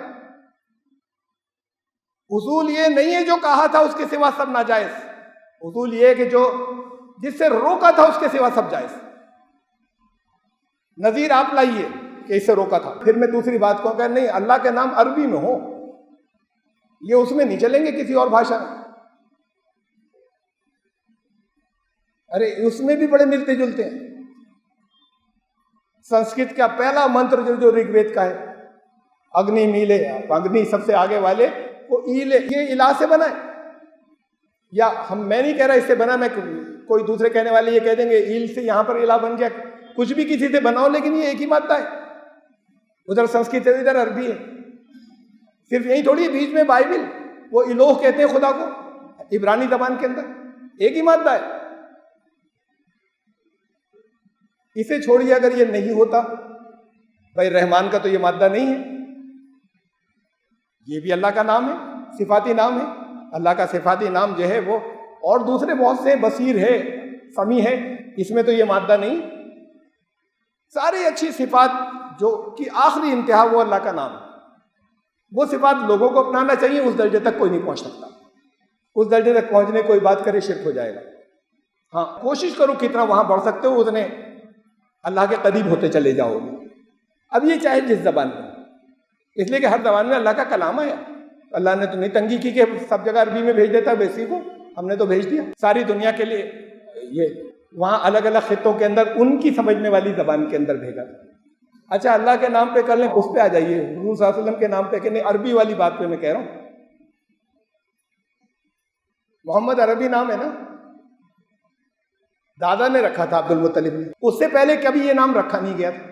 اصول یہ نہیں ہے جو کہا تھا اس کے سوا سب ناجائز. اصول یہ ہے کہ جو جس سے روکا تھا اس کے سوا سب جائز. نظیر آپ لائیے کہ اس سے روکا تھا. پھر میں دوسری بات کو کہ نہیں اللہ کے نام عربی میں ہو، یہ اس میں نہیں چلیں گے کسی اور بھاشا میں. ارے اس میں بھی بڑے ملتے جلتے ہیں. سنسکرت کا پہلا منتر جو رگ وید کا ہے, اگنی میلے, اگنی سب سے آگے والے, وہ ایلے, یہ الہ سے بنا ہے. یا میں نہیں کہہ رہا اس سے بنا, میں کوئی دوسرے کہنے والے یہ کہہ دیں گے ایل سے یہاں پر الہ بن گیا. کچھ بھی کسی سے بناؤ, لیکن یہ ایک ہی مادہ ہے. ادھر سنسکرت ہے, ادھر عربی ہے. صرف یہی تھوڑی ہے بیچ میں بائبل, وہ الوہ کہتے ہیں خدا کو عبرانی زبان کے اندر, ایک ہی مادہ ہے. اسے چھوڑیے, اگر یہ نہیں ہوتا, بھائی رحمان کا تو یہ مادہ نہیں ہے, یہ بھی اللہ کا نام ہے, صفاتی نام ہے. اللہ کا صفاتی نام جو ہے وہ, اور دوسرے بہت سے, بصیر ہے, سمیع ہے, اس میں تو یہ مادہ نہیں. ساری اچھی صفات جو کہ آخری انتہا وہ اللہ کا نام ہے. وہ صفات لوگوں کو اپنانا چاہیے, اس درجے تک کوئی نہیں پہنچ سکتا. اس درجے تک پہنچنے کوئی بات کرے شرک ہو جائے گا. ہاں کوشش کرو کتنا وہاں بڑھ سکتے ہو اتنے اللہ کے قریب ہوتے چلے جاؤ گے. اب یہ چاہے جس زبان میں, اس لیے کہ ہر زبان میں اللہ کا کلام ہے. اللہ نے تو نہیں تنگی کی کہ سب جگہ عربی میں بھیج دیتا, ویسی کو ہم نے تو بھیج دیا ساری دنیا کے لیے. یہ وہاں الگ الگ خطوں کے اندر ان کی سمجھنے والی زبان کے اندر بھیجا. اچھا اللہ کے نام پہ کر لیں, اس پہ آ جائیے, حضور صلی اللہ علیہ وسلم کے نام پہ کہ نہیں, عربی والی بات پہ میں کہہ رہا ہوں. محمد عربی نام ہے نا, دادا نے رکھا تھا عبد المطلب نے, اس سے پہلے کبھی یہ نام رکھا نہیں گیا تھا,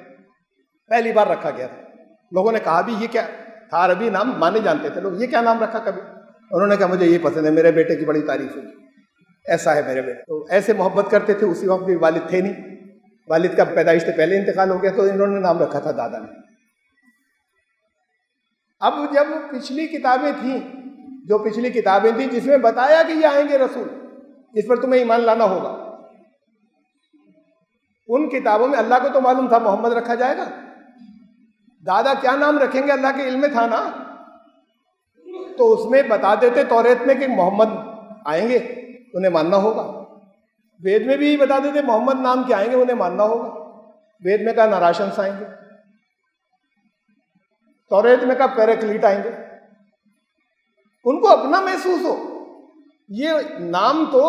پہلی بار رکھا گیا تھا. لوگوں نے کہا بھی یہ کیا تھا, عربی نام مانے جانتے تھے لوگ, یہ کیا نام رکھا کبھی. انہوں نے کہا مجھے یہ پسند ہے, میرے بیٹے کی بڑی تعریف ہوگی, ایسا ہے میرے بیٹے. تو ایسے محبت کرتے تھے. اسی وقت بھی والد تھے نہیں, والد کا پیدائش سے پہلے انتقال ہو گیا, تو انہوں نے نام رکھا تھا دادا نے. اب جب پچھلی کتابیں تھیں, جو پچھلی کتابیں تھیں جس میں بتایا کہ یہ آئیں گے رسول جس پر تمہیں ایمان لانا ہوگا, ان کتابوں میں اللہ کو تو معلوم تھا محمد رکھا جائے گا. دادا کیا نام رکھیں گے اللہ کے علم میں تھا نا, تو اس میں بتا دیتے توریت میں کہ محمد آئیں گے, انہیں ماننا ہوگا. وید میں بھی بتا دیتے محمد نام کے آئیں گے, انہیں ماننا ہوگا. وید میں کہا نراشنس آئیں گے, توریت میں کہا پیراکلیٹ آئیں گے. ان کو اپنا محسوس ہو. یہ نام تو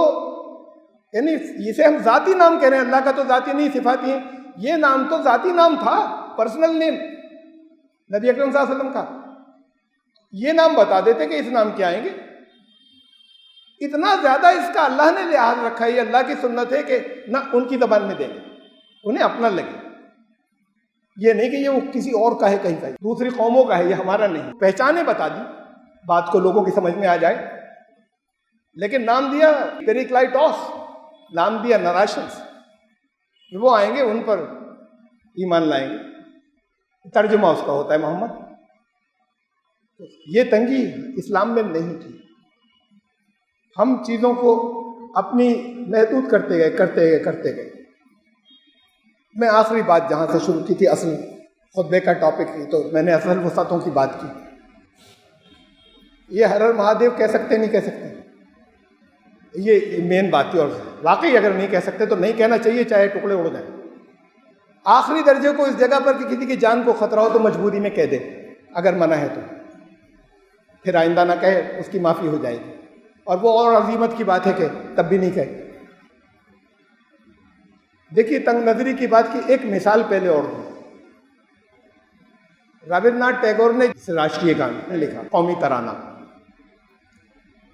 یعنی اسے ہم ذاتی نام کہہ رہے ہیں, اللہ کا تو ذاتی نہیں, صفاتی ہیں. یہ نام تو ذاتی نام تھا, پرسنل نیم نبی اکرم صلی اللہ علیہ وسلم کا. یہ نام بتا دیتے کہ اس نام کے آئیں گے. اتنا زیادہ اس کا اللہ نے لحاظ رکھا ہے, یہ اللہ کی سنت ہے کہ نہ ان کی زبان میں دیں گے, انہیں اپنا لگے. یہ نہیں کہ یہ کسی اور کا ہے, کہیں کا ہے, دوسری قوموں کا ہے, یہ ہمارا نہیں. پہچانے بتا دی, بات کو لوگوں کی سمجھ میں آ جائے. لیکن نام دیا پیریکلائٹوس, نام دیا نراشنس, وہ آئیں گے, ان پر ایمان لائیں گے. ترجمہ اس کا ہوتا ہے محمد. یہ تنگی اسلام میں نہیں تھی. ہم چیزوں کو اپنی محدود کرتے گئے. میں آخری بات جہاں سے شروع کی تھی, اصل خطبے کا ٹاپک تھی, تو میں نے اصل وسعتوں کی بات کی. یہ ہر ہر مہادیو کہہ سکتے نہیں کہہ سکتے, یہ مین بات تھی. اور واقعی اگر نہیں کہہ سکتے تو نہیں کہنا چاہیے, چاہے ٹکڑے اڑ جائیں. آخری درجے کو اس جگہ پر کہ کسی کی جان کو خطرہ ہو تو مجبوری میں کہہ دے, اگر منع ہے تو. پھر آئندہ نہ کہے, اس کی معافی ہو جائے گی. اور وہ اور عظیمت کی بات ہے کہ تب بھی نہیں کہے. دیکھیے تنگ نظری کی بات کی ایک مثال پہلے اور دوں. رابندر ناتھ ٹیگور نے راشٹریہ گان لکھا, قومی ترانہ.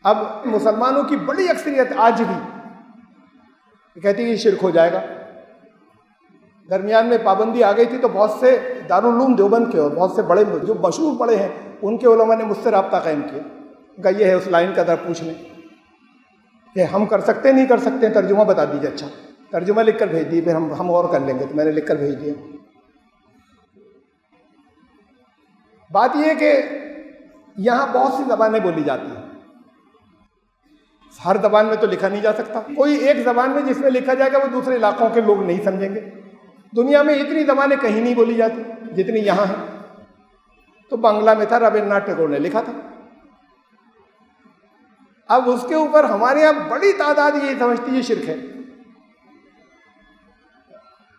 اب مسلمانوں کی بڑی اکثریت آج بھی کہتی ہے یہ شرک ہو جائے گا. درمیان میں پابندی آ گئی تھی, تو بہت سے دارالعلوم دیوبند کے اور بہت سے بڑے جو مشہور پڑھے ہیں ان کے علماء نے مجھ سے رابطہ قائم کیا. کہا یہ ہے اس لائن کا ذرا پوچھ لیں کہ ہم کر سکتے نہیں کر سکتے, ترجمہ بتا دیجیے. اچھا ترجمہ لکھ کر بھیج دیے, پھر ہم اور کر لیں گے. تو میں نے لکھ کر بھیج دیا. بات یہ ہے کہ یہاں بہت سی زبانیں بولی جاتی ہیں, ہر زبان میں تو لکھا نہیں جا سکتا. کوئی ایک زبان میں جس میں لکھا جائے گا وہ دوسرے علاقوں کے لوگ نہیں سمجھیں گے. دنیا میں اتنی زبانیں کہیں نہیں بولی جاتی جتنی یہاں ہیں. تو بنگلہ میں تھا, رابندر ناتھ ٹیگور نے لکھا تھا. اب اس کے اوپر ہمارے یہاں بڑی تعداد یہ سمجھتی ہے شرک ہے.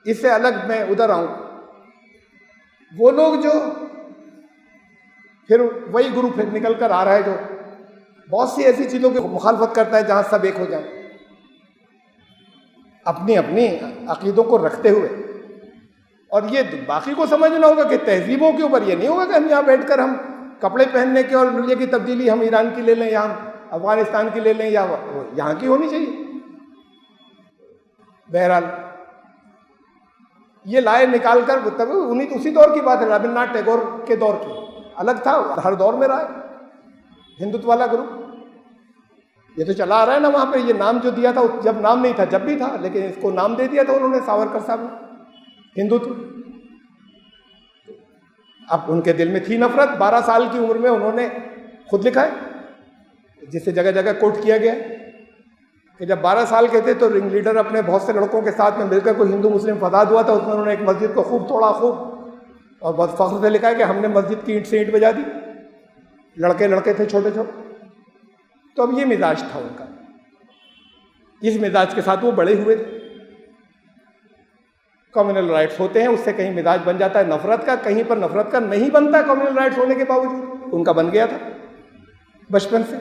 اس سے الگ میں ادھر آؤں, وہ لوگ جو پھر وہی گروپ پھر نکل کر آ رہا ہے جو بہت سی ایسی چیزوں کی مخالفت کرتا ہے جہاں سب ایک ہو جائیں، اپنی اپنی عقیدوں کو رکھتے ہوئے. اور یہ باقی کو سمجھنا ہوگا کہ تہذیبوں کے اوپر یہ نہیں ہوگا کہ ہم یہاں بیٹھ کر ہم کپڑے پہننے کے اور دنیا کی تبدیلی ہم ایران کی لے لیں یا ہم افغانستان کی لے لیں یا یہاں کی ہونی چاہیے. بہرحال یہ لائے نکال کر انہیں تو اسی دور کی بات ہے، رابندر ناتھ ٹیگور کے دور کی، الگ تھا، ہر دور میں رہا ہے ہندوتو والا گروپ. یہ تو چلا آ رہا ہے نا وہاں پہ. یہ نام جو دیا تھا جب نام نہیں تھا جب بھی تھا، لیکن اس کو نام دے دیا تھا انہوں نے ساورکر صاحب نے، ہندوتو. اب ان کے دل میں تھی نفرت. 12 سال کی عمر میں انہوں نے خود لکھا ہے، جس سے جگہ جگہ کوٹ کیا گیا ہے کہ جب 12 سال کے تھے تو رنگ لیڈر اپنے بہت سے لڑکوں کے ساتھ میں مل کر کوئی ہندو مسلم فساد ہوا تھا، اس میں انہوں نے ایک مسجد کو خوب توڑا اور بہت فخر سے لکھا ہے کہ ہم نے مسجد کی اینٹ سے اینٹ بجا دی. لڑکے تھے چھوٹے چھوٹے. تو اب یہ مزاج تھا ان کا، اس مزاج کے ساتھ وہ بڑے ہوئے تھے. کمیونل رائٹس ہوتے ہیں، اس سے کہیں مزاج بن جاتا ہے نفرت کا، کہیں پر نفرت کا نہیں بنتا. کمیونل رائٹس ہونے کے باوجود ان کا بن گیا تھا بچپن سے.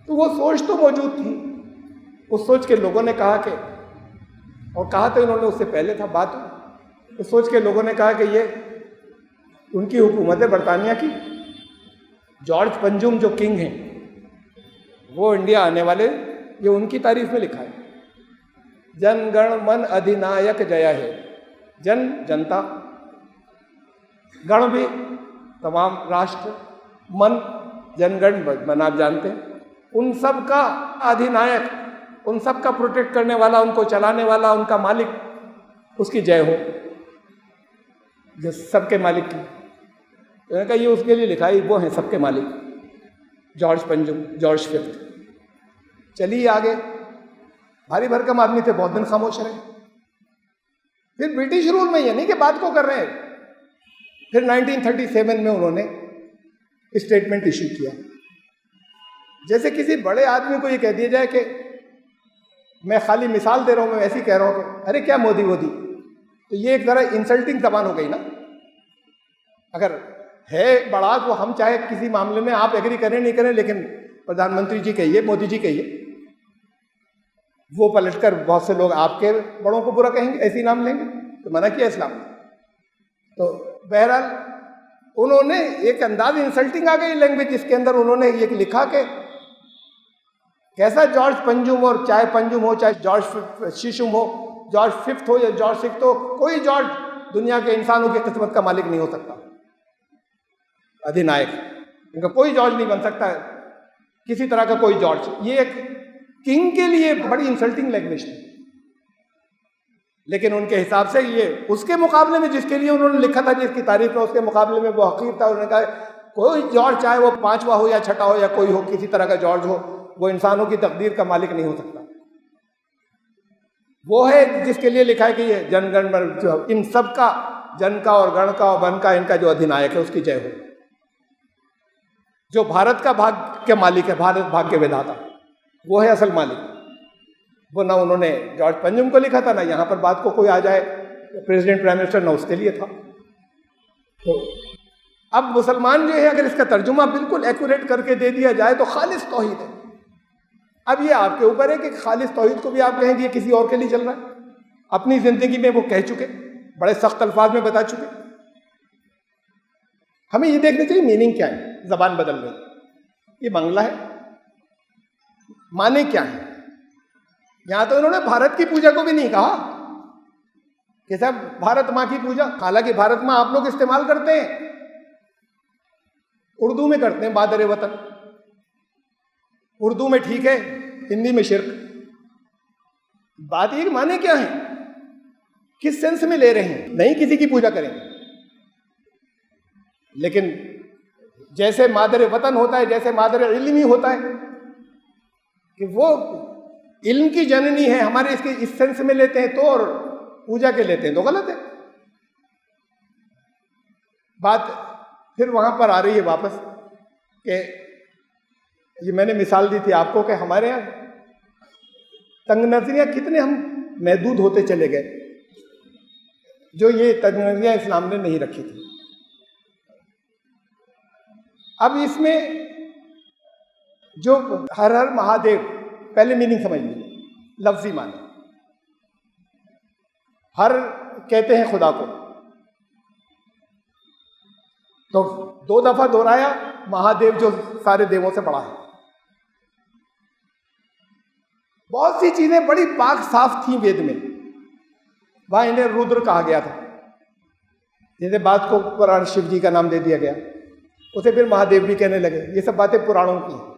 تو وہ سوچ تو موجود تھی. اس سوچ کے لوگوں نے کہا کہ، اور کہا تو انہوں نے اس سے پہلے تھا بات، اس سوچ کے لوگوں نے کہا کہ یہ ان کی حکومت ہے برطانیہ کی. جارج پنجم جو کنگ ہیں وہ انڈیا آنے والے، یہ ان کی تعریف میں لکھا ہے، جن گن من ادھینایک جیا ہے. جن جنتا، گن بھی تمام راشٹر، من جن گن من آپ جانتے ہیں، ان سب کا ادھینایک، ان سب کا پروٹیکٹ کرنے والا، ان کو چلانے والا، ان کا مالک، اس کی جے ہو، جو سب کے مالک کی. تو نے کہا یہ اس کے لیے لکھا ہے، وہ ہیں سب کے مالک، جارج پنجم، جارج ففتھ. چلیے آگے. بھاری بھرکم آدمی تھے، بہت دن خاموش رہے. پھر برٹش رول میں یہ نہیں کہ بات کو کر رہے ہیں، پھر 1937 میں انہوں نے اسٹیٹمنٹ ایشو کیا. جیسے کسی بڑے آدمی کو یہ کہہ دیا جائے کہ میں خالی مثال دے رہا ہوں، میں ایسی کہہ رہا ہوں کہ ارے کیا مودی وودی، تو یہ ایک طرح انسلٹنگ زبان ہو گئی نا. اگر ہے بڑا تو ہم چاہے کسی معاملے میں آپ ایگری کریں نہیں کریں، لیکن پردھان منتری جی کہیے، مودی جی کہیے، وہ پلٹ کر بہت سے لوگ آپ کے بڑوں کو برا کہیں گے، ایسے نام لیں گے. تو منع کیا اسلام نے. تو بہرحال انہوں نے ایک انداز انسلٹنگ آ گئی لینگویج، جس کے اندر انہوں نے یہ لکھا کہ کیسا جارج پنجم ہو، اور چاہے پنجم ہو، چاہے جارج شیشم ہو، جارج ففتھ ہو یا جارج سکس ہو، کوئی جارج دنیا کے انسانوں کی قسمت کا مالک نہیں ہو سکتا، ادھینائک. ان کا کوئی جارج نہیں بن سکتا ہے، کسی طرح کا کوئی جارج. یہ ایک کنگ کے لیے بڑی انسلٹنگ لینگویج تھی. لیکن ان کے حساب سے یہ اس کے مقابلے میں جس کے لیے انہوں نے لکھا تھا، جس کی تعریف میں، اس کے مقابلے میں وہ حقیر تھا. انہوں نے کہا کوئی جارج، چاہے وہ 5واں ہو یا 6واں ہو یا کوئی ہو، کسی طرح کا جارج ہو، وہ انسانوں کی تقدیر کا مالک نہیں ہو سکتا. وہ ہے جس کے لیے لکھا ہے کہ یہ جن گن من، ان سب کا، جن کا اور گن کا اور من کا، ان کا جو ادھینائک ہے اس کی جے ہو، جو بھارت کا بھاگ کے مالک ہے، بھارت بھاگ کے وداتا، وہ ہے اصل مالک. وہ نہ انہوں نے جارج پنجم کو لکھا تھا، نہ یہاں پر بات کو کوئی آ جائے پریزیڈنٹ پرائم منسٹر، نہ اس کے لیے تھا. تو اب مسلمان جو ہے، اگر اس کا ترجمہ بالکل ایکوریٹ کر کے دے دیا جائے تو خالص توحید ہے. اب یہ آپ کے اوپر ہے کہ خالص توحید کو بھی آپ کہیں گے کسی اور کے لیے چل رہا ہے. اپنی زندگی میں وہ کہہ چکے، بڑے سخت الفاظ میں بتا چکے. ہمیں یہ دیکھنا چاہیے میننگ کیا ہے. زبان بدل گئی، یہ بنگلہ ہے، معنی کیا ہے. یہاں تو انہوں نے بھارت کی پوجا کو بھی نہیں کہا کہ صاحب بھارت ماں کی پوجا. حالانکہ بھارت ماں آپ لوگ استعمال کرتے ہیں، اردو میں کرتے ہیں مادر وطن. اردو میں ٹھیک ہے، ہندی میں شرک. بات یہ کہ معنی کیا ہے، کس سینس میں لے رہے ہیں. نہیں کسی کی پوجا کریں، لیکن جیسے مادر وطن ہوتا ہے، جیسے مادر علم ہی ہوتا ہے کہ وہ علم کی جننی ہے، ہمارے اس کے اس سینس میں لیتے ہیں تو، اور پوجا کے لیتے ہیں تو غلط ہے. بات پھر وہاں پر آ رہی ہے واپس کہ یہ میں نے مثال دی تھی آپ کو کہ ہمارے یہاں تنگ نظریاں کتنے ہم محدود ہوتے چلے گئے، جو یہ تنگ نظریاں اسلام نے نہیں رکھی تھی. اب اس میں جو ہر ہر مہادیو، پہلے میننگ سمجھ لیجیے، لفظی معنی. ہر کہتے ہیں خدا کو، تو 2 دفعہ دہرایا. مہادیو جو سارے دیووں سے بڑا ہے. بہت سی چیزیں بڑی پاک صاف تھیں وید میں، وہاں انہیں رودر کہا گیا تھا. جیسے بات کو قرآن شیو جی کا نام دے دیا گیا، اسے پھر مہادیو بھی کہنے لگے. یہ سب باتیں پرانوں کی ہیں.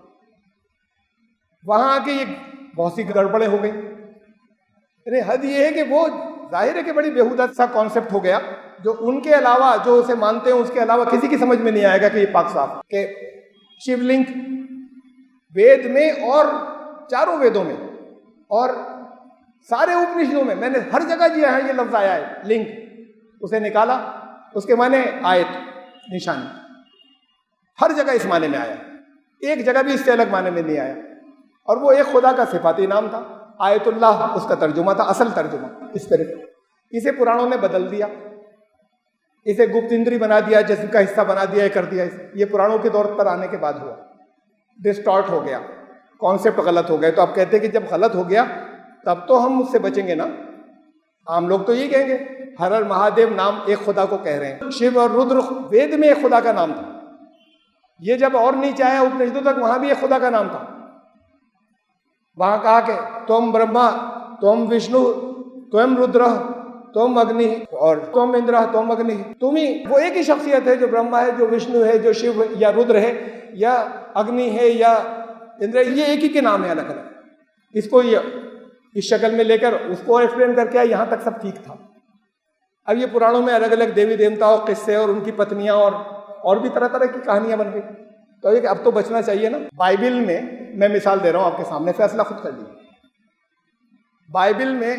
وہاں آ کے یہ بہت سی گڑبڑیں ہو گئی. یعنی حد یہ ہے کہ وہ ظاہر ہے کہ بڑی بےہودہ سا کانسیپٹ ہو گیا، جو ان کے علاوہ، جو اسے مانتے ہیں اس کے علاوہ کسی کی سمجھ میں نہیں آئے گا کہ یہ پاک صاف ہے. کہ شیو لنگ وید میں اور چاروں ویدوں میں اور سارے اپنشدوں میں، میں نے ہر جگہ جی ہاں یہ لفظ آیا ہے لنگ، اسے نکالا، اس کے معنی آیت، نشانی. ہر جگہ اس معنی میں آیا، ایک جگہ بھی اس سے الگ معنی میں نہیں آیا. اور وہ ایک خدا کا صفاتی نام تھا. آیت اللہ اس کا ترجمہ تھا، اصل ترجمہ اسپرٹ. اسے پرانوں نے بدل دیا، اسے گپت اندری بنا دیا، جسم کا حصہ بنا دیا، کر دیا. یہ پرانوں کے دور پر آنے کے بعد ہوا، ڈسٹارٹ ہو گیا، کانسیپٹ غلط ہو گئے. تو آپ کہتے ہیں کہ جب غلط ہو گیا تب تو ہم اس سے بچیں گے نا. عام لوگ تو یہی کہیں گے ہر ہر مہادیو نام ایک خدا کو کہہ رہے ہیں. شیو اور رودر وید میں ایک خدا کا نام تھا. یہ جب اور نیچے آیا اپنشدوں تک، وہاں بھی ایک خدا کا نام تھا. وہاں کہا کہ تم برہما، تم وشنو، تم رودر، تم اگنی، اور تم اندرا، تم اگنی. تم ہی وہ ایک ہی شخصیت ہے جو برہما ہے، جو وشنو ہے، جو شیو یا رودر ہے یا اگنی ہے یا اندرا. یہ ایک ہی کے نام ہے الگ الگ. اس کو یہ اس شکل میں لے کر اس کو ایکسپلین کر کے یہاں تک سب ٹھیک تھا. اب یہ پرانوں میں الگ الگ دیوی دیوتاؤں، قصے اور ان کی پتنیاں اور بھی طرح طرح کی کہانیاں بن گئی. تو یہ کہ اب تو بچنا چاہیے نا. بائبل میں میں مثال دے رہا ہوں آپ کے سامنے، فیصلہ خود کر لیجیے. بائبل میں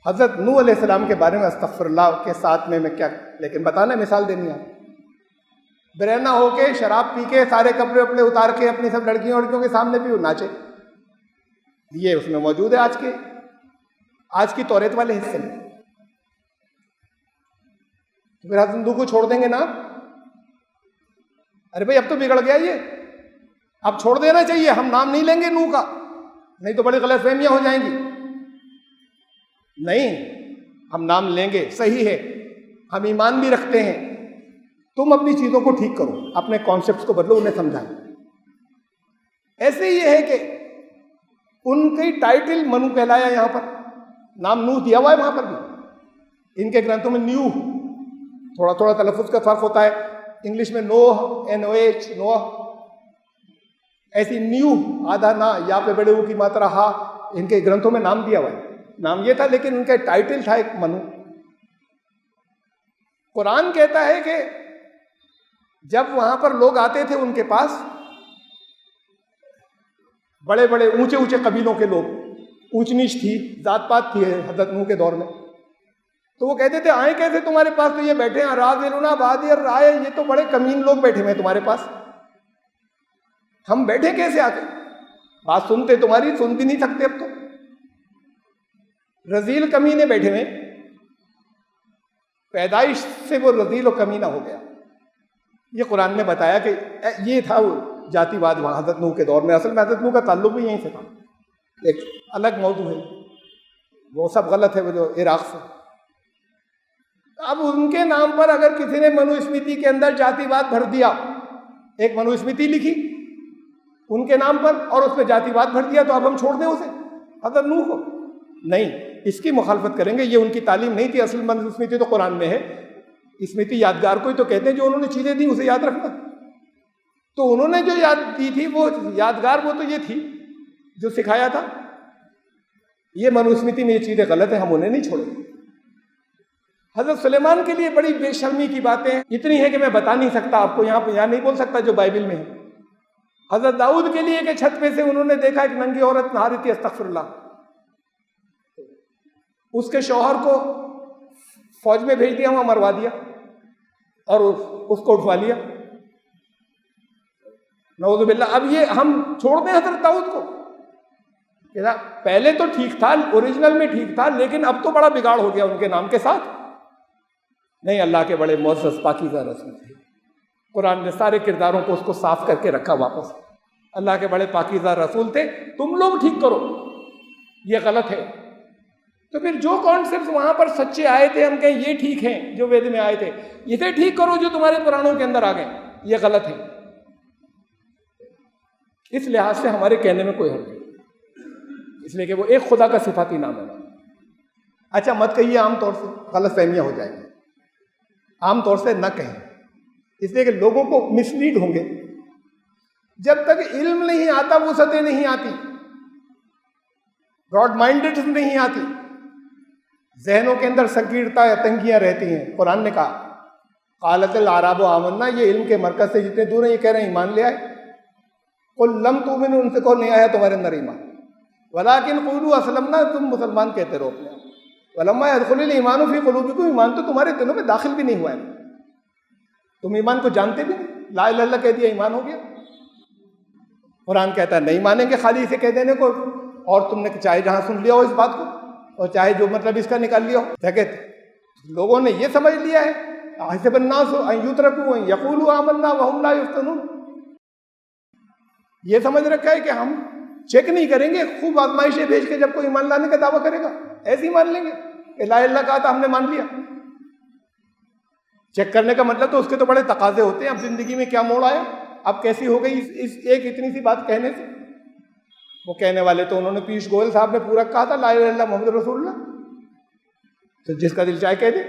حضرت نوح علیہ السلام کے بارے میں، استغفر اللہ کے ساتھ میں کیا، لیکن بتانا مثال دینی ہے. برینا ہو کے، شراب پی کے، سارے کپڑے وپڑے اتار کے اپنی سب لڑکیوں کے سامنے بھی وہ ناچے. یہ اس میں موجود ہے آج کی توریت والے حصے میں. پھر حضرت نوح کو چھوڑ دیں گے نا؟ ارے بھائی اب تو بگڑ گیا یہ، اب چھوڑ دینا چاہیے. ہم نام نہیں لیں گے نوح کا، نہیں تو بڑی غلط فہمیاں ہو جائیں گی. نہیں، ہم نام لیں گے، صحیح ہے، ہم ایمان بھی رکھتے ہیں. تم اپنی چیزوں کو ٹھیک کرو، اپنے کانسیپٹس کو بدلو، انہیں سمجھائیں. ایسے یہ ہے کہ ان کی ٹائٹل منو کہلایا. یہاں پر نام نوح دیا ہوا ہے، وہاں پر بھی. ان کے گرنتھوں میں نیو، تھوڑا تھوڑا تلفظ کا فرق ہوتا ہے. انگلش میں نوح، NOH، نوح. ایسی نیو، آدھا نا، یا پہ بڑے او کی ماترا ہا. ان کے گرنتھوں میں نام دیا ہوا ہے. نام یہ تھا، لیکن ان کا ٹائٹل تھا ایک منو. قرآن کہتا ہے کہ جب وہاں پر لوگ آتے تھے ان کے پاس، بڑے بڑے اونچے اونچے قبیلوں کے لوگ، اونچ نیچ تھی، ذات پات تھی حضرت نوح کے دور میں. تو وہ کہتے تھے آئیں کیسے تمہارے پاس؟ تو یہ بیٹھے ہیں راذلونا بادی الرائے، یہ تو بڑے کمین لوگ بیٹھے ہوئے ہیں تمہارے پاس. ہم بیٹھے کیسے آتے؟ بات سنتے تمہاری، سن بھی نہیں سکتے. اب تو رذیل کمینے بیٹھے ہوئے، پیدائش سے وہ رذیل و کمینہ ہو گیا. یہ قرآن نے بتایا کہ یہ تھا وہ جاتی واد وہاں حضرت نوح کے دور میں. اصل میں حضرت نوح کا تعلق بھی یہیں سے تھا، ایک الگ موضوع ہے، وہ سب غلط ہے، وہ جو عراق سے. اب ان کے نام پر اگر کسی نے منو اسمرتی کے اندر جاتی واد بھر دیا، ایک منو اسمرتی لکھی ان کے نام پر اور اس میں جاتی واد بھر دیا، تو اب ہم چھوڑ دیں اسے، حضرت نوح کو؟ نہیں، اس کی مخالفت کریں گے. یہ ان کی تعلیم نہیں تھی. اصل منو اسمرتی تو قرآن میں ہے. اسمرتی یادگار کو ہی تو کہتے ہیں، جو انہوں نے چیزیں دی اسے یاد رکھنا. تو انہوں نے جو یاد دی تھی وہ یادگار، وہ تو یہ تھی جو سکھایا تھا. یہ منو اسمرتی میں یہ چیزیں غلط ہیں، ہم انہیں نہیں چھوڑیں. حضرت سلیمان کے لیے بڑی بے شرمی کی باتیں اتنی ہیں کہ میں بتا نہیں سکتا آپ کو، یہاں نہیں بول سکتا جو بائبل میں ہے. حضرت داؤد کے لیے کہ چھت پہ سے انہوں نے دیکھا ایک ننگی عورت نہا رہی تھی، استغفر اللہ. اس کے شوہر کو فوج میں بھیج دیا، وہاں مروا دیا اور اس کو اٹھوا لیا، نعوذ باللہ. اب یہ ہم چھوڑ دیں حضرت داؤد کو؟ پہلے تو ٹھیک تھا، اوریجنل میں ٹھیک تھا، لیکن اب تو بڑا بگاڑ ہو گیا ان کے نام کے ساتھ. نہیں، اللہ کے بڑے معزز پاکیزہ رسول تھے. قرآن نے سارے کرداروں کو اس کو صاف کر کے رکھا واپس. اللہ کے بڑے پاکیزہ رسول تھے، تم لوگ ٹھیک کرو، یہ غلط ہے۔ تو پھر جو کانسیپٹس وہاں پر سچے آئے تھے، ہم کہیں یہ ٹھیک ہیں جو وید میں آئے تھے، اسے ٹھیک کرو جو تمہارے پرانوں کے اندر آ گئے، یہ غلط ہے۔ اس لحاظ سے ہمارے کہنے میں کوئی حرج نہیں، اس لیے کہ وہ ایک خدا کا صفاتی نام ہے۔ اچھا مت کہیے، عام طور سے غلط فہمیاں ہو جائیں گی، عام طور سے نہ کہیں، اس لیے کہ لوگوں کو مس لیڈ ہوں گے۔ جب تک علم نہیں آتا وسعتیں نہیں آتی، براڈ مائنڈڈ نہیں آتی، ذہنوں کے اندر سنکیرتا یا تنگیاں رہتی ہیں۔ قرآن نے کہا قالت الاعراب آمنا، یہ علم کے مرکز سے جتنے دور ہیں یہ کہہ رہے ہیں ایمان لے آئے۔ قل لم تؤمنوا، ان سے کہو نہیں آیا تمہارے اندر ایمان، ولکن قولوا اسلمنا، تم مسلمان کہتے رہو اپنے آپ، ولما يدخل الايمان في قلوبكم، ایمان تو تمہارے دلوں میں داخل بھی نہیں ہوا ہے، تم ایمان کو جانتے بھی نہیں، لا الہ الا اللہ کہہ دیا ایمان ہو گیا۔ قرآن کہتا ہے نہیں مانیں گے خالی اسے کہہ دینے کو، اور تم نے چاہے جہاں سن لیا ہو اس بات کو اور چاہے جو مطلب اس کا نکال لیا ہو۔ کیا کہتے لوگوں نے یہ سمجھ لیا ہے حسب الناس ان یترکوا ان یقولوا آمنا وهم لا یفتنون، یہ سمجھ رکھا ہے کہ ہم چیک نہیں کریں گے، خوب آزمائشیں بھیج کے جب کوئی ایمان لانے کا دعویٰ کرے گا ایسے ہی مان لیں گے کہ لا الہ الا اللہ کہا تھا ہم نے مان لیا۔ چیک کرنے کا مطلب تو اس کے تو بڑے تقاضے ہوتے ہیں، اب زندگی میں کیا موڑ آیا، اب کیسی ہو گئی اس ایک اتنی سی بات کہنے سے۔ وہ کہنے والے تو انہوں نے پیوش گوئل صاحب نے پورا کہا تھا لا الہ الا اللہ محمد رسول اللہ، تو جس کا دل چاہے کہہ دے،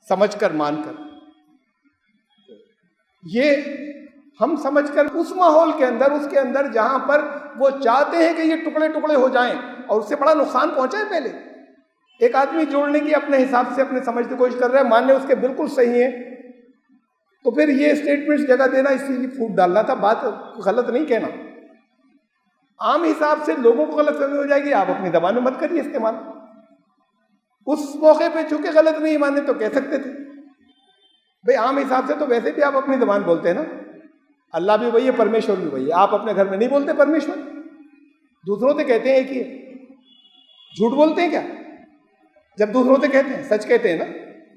سمجھ کر مان کر۔ یہ ہم سمجھ کر اس ماحول کے اندر، اس کے اندر جہاں پر وہ چاہتے ہیں کہ یہ ٹکڑے ٹکڑے ہو جائیں اور اس سے بڑا نقصان پہنچا ہے۔ پہلے ایک آدمی جوڑنے کی اپنے حساب سے اپنے سمجھ کی کوشش کر رہا ہے، ماننے اس کے بالکل صحیح ہے، تو پھر یہ اسٹیٹمنٹس جگہ دینا، اس لیے پھوٹ ڈالنا تھا، بات غلط نہیں کہنا۔ عام حساب سے لوگوں کو غلط فہمی ہو جائے گی، آپ اپنی زبان میں مت کریے استعمال۔ اس موقع پہ چونکہ غلط نہیں مانے تو کہہ سکتے تھے بھئی عام حساب سے تو ویسے بھی آپ اپنی زبان بولتے ہیں نا، اللہ بھی وہی ہے، پرمیشور بھی وہی ہے، آپ اپنے گھر میں نہیں بولتے پرمیشور، دوسروں سے کہتے ہیں ایک ہی ہے، جھوٹ بولتے ہیں کیا؟ جب دوسروں سے کہتے ہیں سچ کہتے ہیں نا،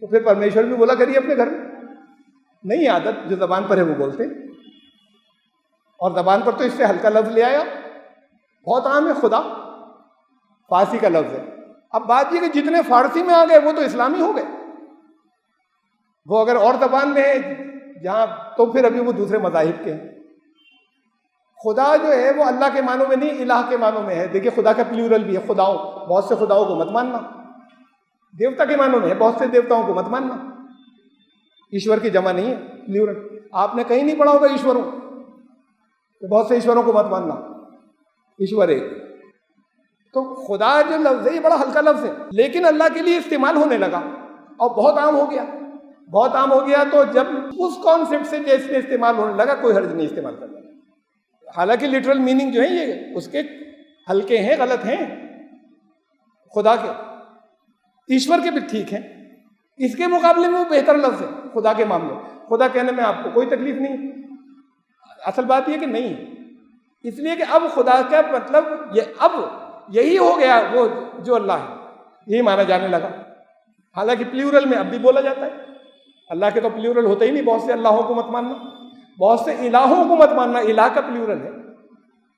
تو پھر پرمیشور بھی بولا کریے اپنے گھر میں۔ نہیں عادت جو زبان پر ہے وہ بولتے ہیں، اور زبان پر تو اس سے ہلکا لفظ لے آیا، بہت عام ہے، خدا فارسی کا لفظ ہے۔ اب بات یہ کہ جتنے فارسی میں آ گئے وہ تو اسلامی ہو گئے، وہ اگر اور زبان میں ہے جہاں تو پھر ابھی وہ دوسرے مذاہب کے ہیں۔ خدا جو ہے وہ اللہ کے معنوں میں نہیں، الہ کے معنوں میں ہے۔ دیکھیے خدا کا پلیورل بھی ہے، خداؤں، بہت سے خداؤں کو مت ماننا، دیوتا کے معنوں میں ہے، بہت سے دیوتاؤں کو مت ماننا، ایشور کی جمع نہیں ہے پلیورل۔ آپ نے کہیں نہیں پڑھا ہوگا ایشوروں، بہت سے ایشوروں کو مت ماننا، ایشور ایک۔ تو خدا جو لفظ ہے یہ بڑا ہلکا لفظ ہے، لیکن اللہ کے لیے استعمال ہونے لگا اور بہت عام ہو گیا، بہت عام ہو گیا۔ تو جب اس کانسیپٹ سے جیسے استعمال ہونے لگا، کوئی حرج نہیں استعمال کرنا، حالانکہ لٹرل میننگ جو ہے یہ اس کے ہلکے ہیں، غلط ہیں، خدا کے، ایشور کے بھی ٹھیک ہیں، اس کے مقابلے میں وہ بہتر لفظ ہے خدا کے معاملے۔ خدا کہنے میں آپ کو کوئی تکلیف نہیں، اصل بات یہ کہ نہیں، اس لیے کہ اب خدا کا مطلب یہ اب یہی ہو گیا، وہ جو اللہ ہے یہی مانا جانے لگا۔ حالانکہ پلیورل میں اب بھی بولا جاتا ہے، اللہ کے تو پلیورل ہوتا ہی نہیں، بہت سے اللہوں کو مت ماننا، بہت سے الہوں کو مت ماننا، الہ کا پلیورل ہے،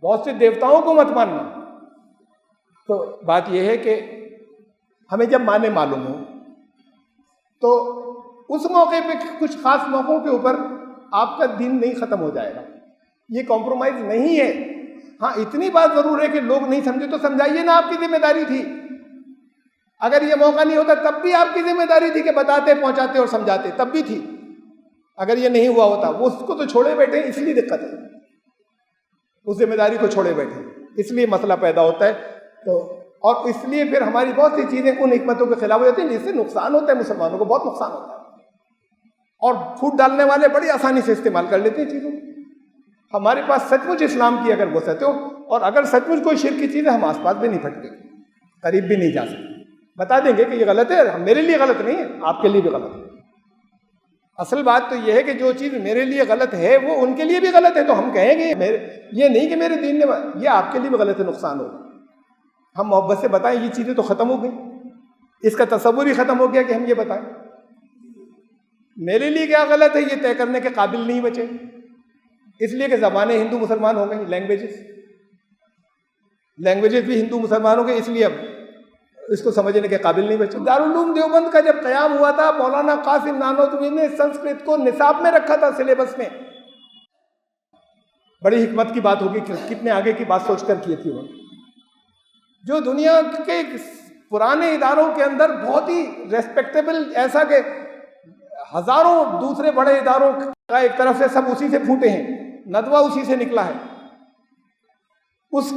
بہت سے دیوتاؤں کو مت ماننا۔ تو بات یہ ہے کہ ہمیں جب معنی معلوم ہو تو اس موقع پہ کچھ خاص موقعوں کے اوپر آپ کا دین نہیں ختم ہو جائے گا، یہ کمپرومائز نہیں ہے۔ ہاں اتنی بات ضرور ہے کہ لوگ نہیں سمجھے تو سمجھائیے نا، آپ کی ذمہ داری تھی۔ اگر یہ موقع نہیں ہوتا تب بھی آپ کی ذمہ داری تھی کہ بتاتے، پہنچاتے اور سمجھاتے، تب بھی تھی۔ اگر یہ نہیں ہوا ہوتا، وہ اس کو تو چھوڑے بیٹھے، اس لیے دقت ہے، اس ذمہ داری کو چھوڑے بیٹھے، اس لیے مسئلہ پیدا ہوتا ہے۔ تو اور اس لیے پھر ہماری بہت سی چیزیں ان حکمتوں کے خلاف ہو جاتی ہیں، جس سے نقصان ہوتا ہے، مسلمانوں کو بہت نقصان ہوتا ہے، اور پھوٹ ڈالنے والے بڑی آسانی سے استعمال کر لیتے ہیں چیزوں کو۔ ہمارے پاس سچ مچ اسلام کی اگر وسعت ہو، اور اگر سچ مچ کوئی شرک کی چیز ہے، ہم آس پاس بھی نہیں پھٹکے، قریب بھی نہیں جا سکتے، بتا دیں گے کہ یہ غلط ہے، میرے لیے غلط نہیں ہے، آپ کے لیے بھی غلط ہے۔ اصل بات تو یہ ہے کہ جو چیز میرے لیے غلط ہے وہ ان کے لیے بھی غلط ہے، تو ہم کہیں گے یہ نہیں کہ میرے دین نے، یہ آپ کے لیے بھی غلط ہے، نقصان ہوگا۔ ہم محبت سے بتائیں یہ چیزیں تو ختم ہو گئی، اس کا تصور ہی ختم ہو گیا کہ ہم یہ بتائیں۔ میرے لیے کیا غلط ہے یہ طے کرنے کے قابل نہیں بچے، اس لیے کہ زبانیں ہندو مسلمان ہو گئی، لینگویجز بھی ہندو مسلمان ہو گئے، اس لیے اب اس کو سمجھنے کے قابل نہیں بچے۔ دارالعلوم دیوبند کا جب قیام ہوا تھا، مولانا قاسم نانوتوی نے سنسکرت کو نصاب میں رکھا تھا، سلیبس میں۔ بڑی حکمت کی بات ہوگی کہ کتنے آگے کی بات سوچ کر کی تھی وہ، جو دنیا کے پرانے اداروں کے اندر بہت ہی ریسپیکٹیبل، ایسا کہ ہزاروں دوسرے بڑے اداروں کا ایک طرف سے سب اسی سے پھوٹے ہیں، ندوہ اسی سے نکلا ہے۔ اس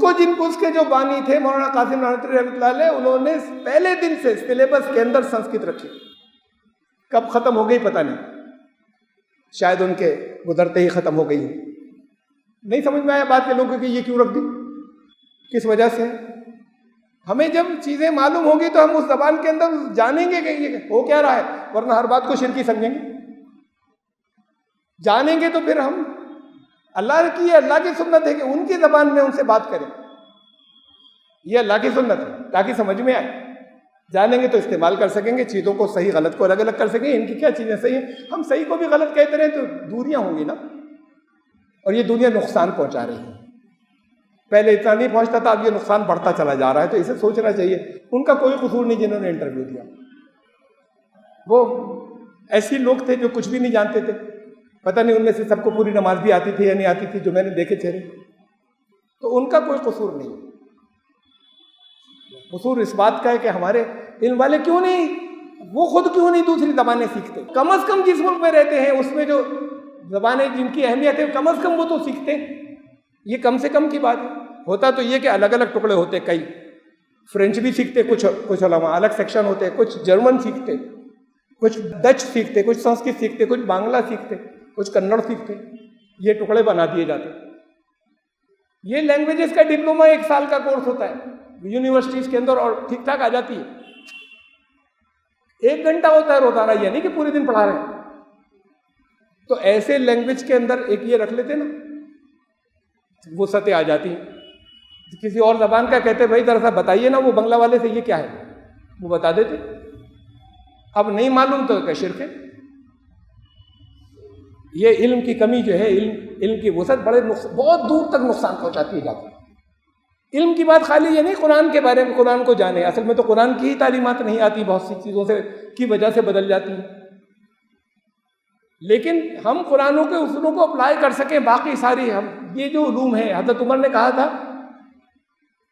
کے جو بانی تھے مولانا قاسم نانوتوی رحمۃ اللہ علیہ، انہوں نے پہلے دن سے سلیبس کے اندر سنسکرت رکھی۔ کب ختم ہو گئی پتہ نہیں، شاید ان کے گزرتے ہی ختم ہو گئی ہے۔ نہیں سمجھ میں آیا بات کے لوگوں کہ یہ کیوں رکھ دی، کس وجہ سے؟ ہمیں جب چیزیں معلوم ہوگی تو ہم اس زبان کے اندر جانیں گے کہ یہ ہو کیا رہا ہے، ورنہ ہر بات کو شرکی سمجھیں گے۔ جانیں گے تو پھر ہم اللہ کی سنت ہے کہ ان کی زبان میں ان سے بات کریں، یہ اللہ کی سنت ہے تاکہ سمجھ میں آئے۔ جانیں گے تو استعمال کر سکیں گے، چیزوں کو صحیح غلط کو الگ الگ کر سکیں گے، ان کی کیا چیزیں صحیح ہیں۔ ہم صحیح کو بھی غلط کہتے رہیں تو دوریاں ہوں گی نا، اور یہ دنیا نقصان پہنچا رہی ہے۔ پہلے اتنا نہیں پہنچتا تھا، اب یہ نقصان بڑھتا چلا جا رہا ہے، تو اسے سوچنا چاہیے۔ ان کا کوئی قصور نہیں جنہوں نے انٹرویو دیا، وہ ایسے لوگ تھے جو کچھ بھی نہیں جانتے تھے، پتہ نہیں ان میں سے سب کو پوری نماز بھی آتی تھی یا نہیں آتی تھی، جو میں نے دیکھے چہرے، تو ان کا کوئی قصور نہیں۔ قصور اس بات کا ہے کہ ہمارے علم والے کیوں نہیں، وہ خود کیوں نہیں دوسری زبانیں سیکھتے؟ کم از کم جس ملک میں رہتے ہیں اس میں جو زبانیں جن کی اہمیت ہے کم از کم وہ تو سیکھتے، یہ کم سے کم کی بات ہے۔ ہوتا تو یہ کہ الگ الگ ٹکڑے ہوتے، کئی فرینچ بھی سیکھتے کچھ علماء، الگ سیکشن ہوتے، کچھ جرمن سیکھتے، کچھ ڈچ سیکھتے، کچھ سنسکرت سیکھتے، کچھ بانگلہ سیکھتے، کچھ کنڑ سیکھتے، یہ ٹکڑے بنا دیے جاتے۔ یہ لینگویجز کا ڈپلوما 1 سال کا کورس ہوتا ہے یونیورسٹیز کے اندر، اور ٹھیک ٹھاک آ جاتی ہے۔ 1 گھنٹہ ہوتا ہے روزانہ، یہ نہیں کہ پورے دن پڑھا رہے ہیں۔ تو ایسے لینگویج کے اندر ایک یہ رکھ لیتے نا، وسعتیں آ جاتی ہیں۔ کسی اور زبان کا کہتے بھائی ذرا سا بتائیے نا وہ بنگلہ والے سے یہ کیا ہے، وہ بتا دیتے۔ اب نہیں معلوم تو کہ شرک ہے۔ یہ علم کی کمی جو ہے، علم کی وسعت بہت دور تک نقصان پہنچاتی ہے جاتی ہے۔ علم کی بات خالی یہ نہیں قرآن کے بارے میں، قرآن کو جانے، اصل میں تو قرآن کی ہی تعلیمات نہیں آتی، بہت سی چیزوں سے کی وجہ سے بدل جاتی ہیں۔ لیکن ہم قرآنوں کے اصولوں کو اپلائی کر سکیں، باقی ساری ہم یہ جو علوم ہیں، حضرت عمر نے کہا تھا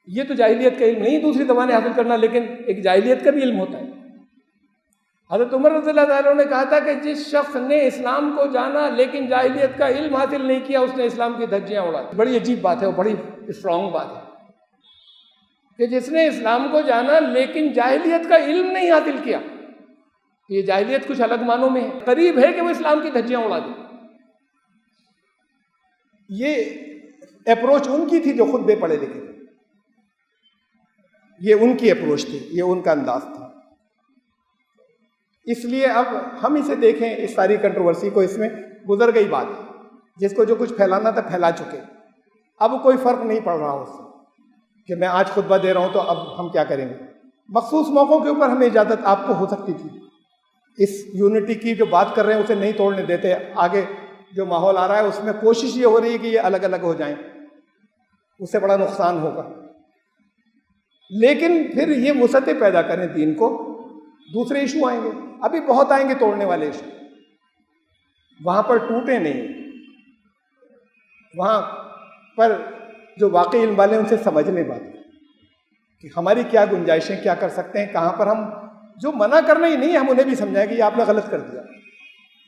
یہ تو جاہلیت کا علم نہیں دوسری زبانیں حاصل کرنا، لیکن ایک جاہلیت کا بھی علم ہوتا ہے۔ حضرت عمر رضی اللہ عنہ نے کہا تھا کہ جس شخص نے اسلام کو جانا لیکن جاہلیت کا علم حاصل نہیں کیا، اس نے اسلام کی دھجیاں اڑا دی۔ بڑی عجیب بات ہے، اور بڑی اسٹرانگ بات ہے کہ جس نے اسلام کو جانا لیکن جاہلیت کا علم نہیں حاصل کیا، یہ جاہلیت کچھ الگ معنوں میں ہے، قریب ہے کہ وہ اسلام کی دھجیاں اڑا دے۔ یہ اپروچ ان کی تھی جو خود بے پڑھے لکھے تھے، یہ ان کی اپروچ تھی، یہ ان کا انداز تھا۔ اس لیے اب ہم اسے دیکھیں، اس ساری کنٹروورسی کو، اس میں گزر گئی بات، جس کو جو کچھ پھیلانا تھا پھیلا چکے، اب کوئی فرق نہیں پڑ رہا اس سے کہ میں آج خطبہ دے رہا ہوں تو اب ہم کیا کریں گے۔ مخصوص موقعوں کے اوپر ہمیں اجازت آپ کو ہو سکتی تھی، اس یونٹی کی جو بات کر رہے ہیں اسے نہیں توڑنے دیتے، آگے جو ماحول آ رہا ہے اس میں کوشش یہ ہو رہی ہے کہ یہ الگ الگ ہو جائیں، اس سے بڑا نقصان ہوگا۔ لیکن پھر یہ وسعتیں پیدا کریں دین کو، دوسرے ایشو آئیں گے، ابھی بہت آئیں گے توڑنے والے ایشو، وہاں پر ٹوٹے نہیں، وہاں پر جو واقعی علم والے ان سے سمجھنے بات کہ ہماری کیا گنجائشیں، کیا کر سکتے ہیں، کہاں پر ہم جو منع کرنا ہی نہیں، ہم انہیں بھی سمجھائیں کہ یہ آپ نے غلط کر دیا،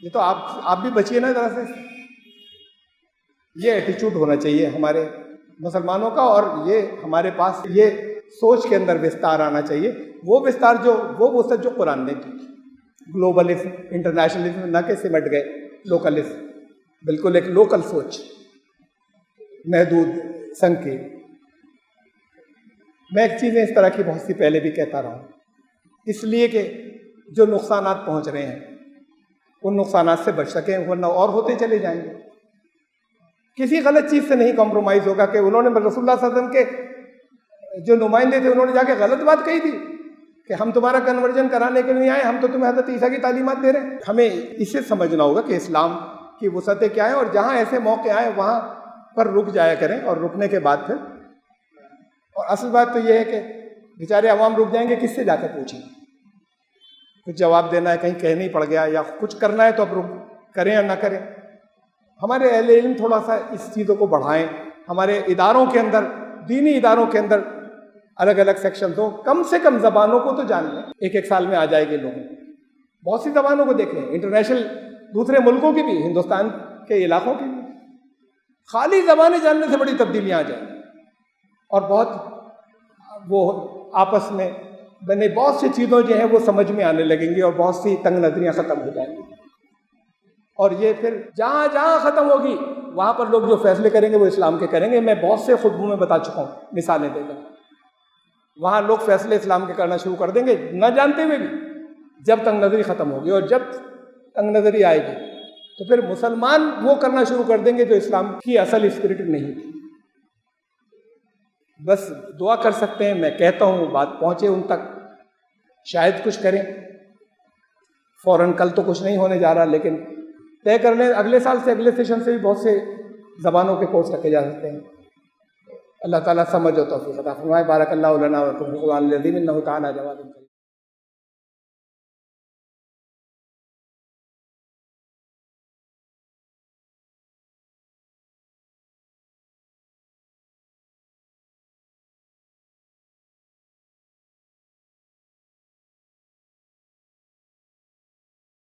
یہ تو آپ بھی بچیے نا ذرا سے۔ یہ ایٹیچیوڈ ہونا چاہیے ہمارے مسلمانوں کا، اور یہ ہمارے پاس یہ سوچ کے اندر وستار آنا چاہیے، وہ وستار وہ وسعت جو قرآن نے کی، گلوبلزم، انٹرنیشنلزم، نہ کہ سمٹ گئے لوکلزم، بالکل ایک لوکل سوچ، محدود سنگ کی۔ میں ایک چیزیں اس طرح کی بہت سی پہلے بھی کہتا رہا ہوں، اس لیے کہ جو نقصانات پہنچ رہے ہیں ان نقصانات سے بچ سکیں، ورنہ اور ہوتے چلے جائیں گے۔ کسی غلط چیز سے نہیں کمپرومائز ہوگا کہ انہوں نے رسول اللہ صلی اللہ علیہ وسلم کے جو نمائندے تھے انہوں نے جا کے غلط بات کہی تھی کہ ہم تمہارا کنورژن کرانے کے لیے آئے، ہم تو تمہیں حضرت عیسیٰ کی تعلیمات دے رہے ہیں۔ ہمیں اسے سمجھنا ہوگا کہ اسلام کی وسعتیں کیا ہیں، اور جہاں ایسے موقع آئیں وہاں پر رک جایا کریں، اور رکنے کے بعد پھر، اور اصل بات تو یہ ہے کہ بیچارے عوام رک جائیں گے، کس سے جا کر پوچھیں؟ کچھ جواب دینا ہے، کہیں کہنا ہی پڑ گیا، یا کچھ کرنا ہے تو اب رک کریں یا نہ کریں۔ ہمارے اہل علم تھوڑا سا اس چیزوں کو بڑھائیں، ہمارے اداروں کے اندر، دینی اداروں کے اندر الگ الگ سیکشن ہوں، کم سے کم زبانوں کو تو جان لیں، ایک سال میں آ جائے گی لوگوں کو، بہت سی زبانوں کو دیکھ لیں، انٹرنیشنل دوسرے ملکوں کی بھی، ہندوستان کے علاقوں کی بھی، خالی زبانیں جاننے سے بڑی تبدیلیاں آ جائیں، اور بہت وہ آپس میں بنے بہت سی چیزوں جو ہیں وہ سمجھ میں آنے لگیں گی، اور بہت سی تنگ نظریاں ختم ہو جائیں گی، اور یہ پھر جہاں جہاں ختم ہوگی وہاں پر لوگ جو فیصلے کریں گے وہ اسلام کے کریں گے۔ میں بہت سے خطبوں میں بتا چکا ہوں مثالیں دے کر، وہاں لوگ فیصلے اسلام کے کرنا شروع کر دیں گے نہ جانتے ہوئے بھی، جب تنگ نظری ختم ہوگی، اور جب تنگ نظری آئے گی تو پھر مسلمان وہ کرنا شروع کر دیں گے جو اسلام کی اصل اسپرٹ نہیں تھی۔ بس دعا کر سکتے ہیں، میں کہتا ہوں بات پہنچے ان تک، شاید کچھ کریں، فوراً کل تو کچھ نہیں ہونے جا رہا، لیکن طے کر لیں اگلے سال سے، اگلے سیشن سے بھی بہت سے زبانوں کے کورس رکھے جا سکتے ہیں۔ اللہ تعالیٰ سمجھ و توفیق عطا فرمائے۔ بارک اللہ لنا و لکم فی القرآن العظیم انہ تعالیٰ جواد کریم۔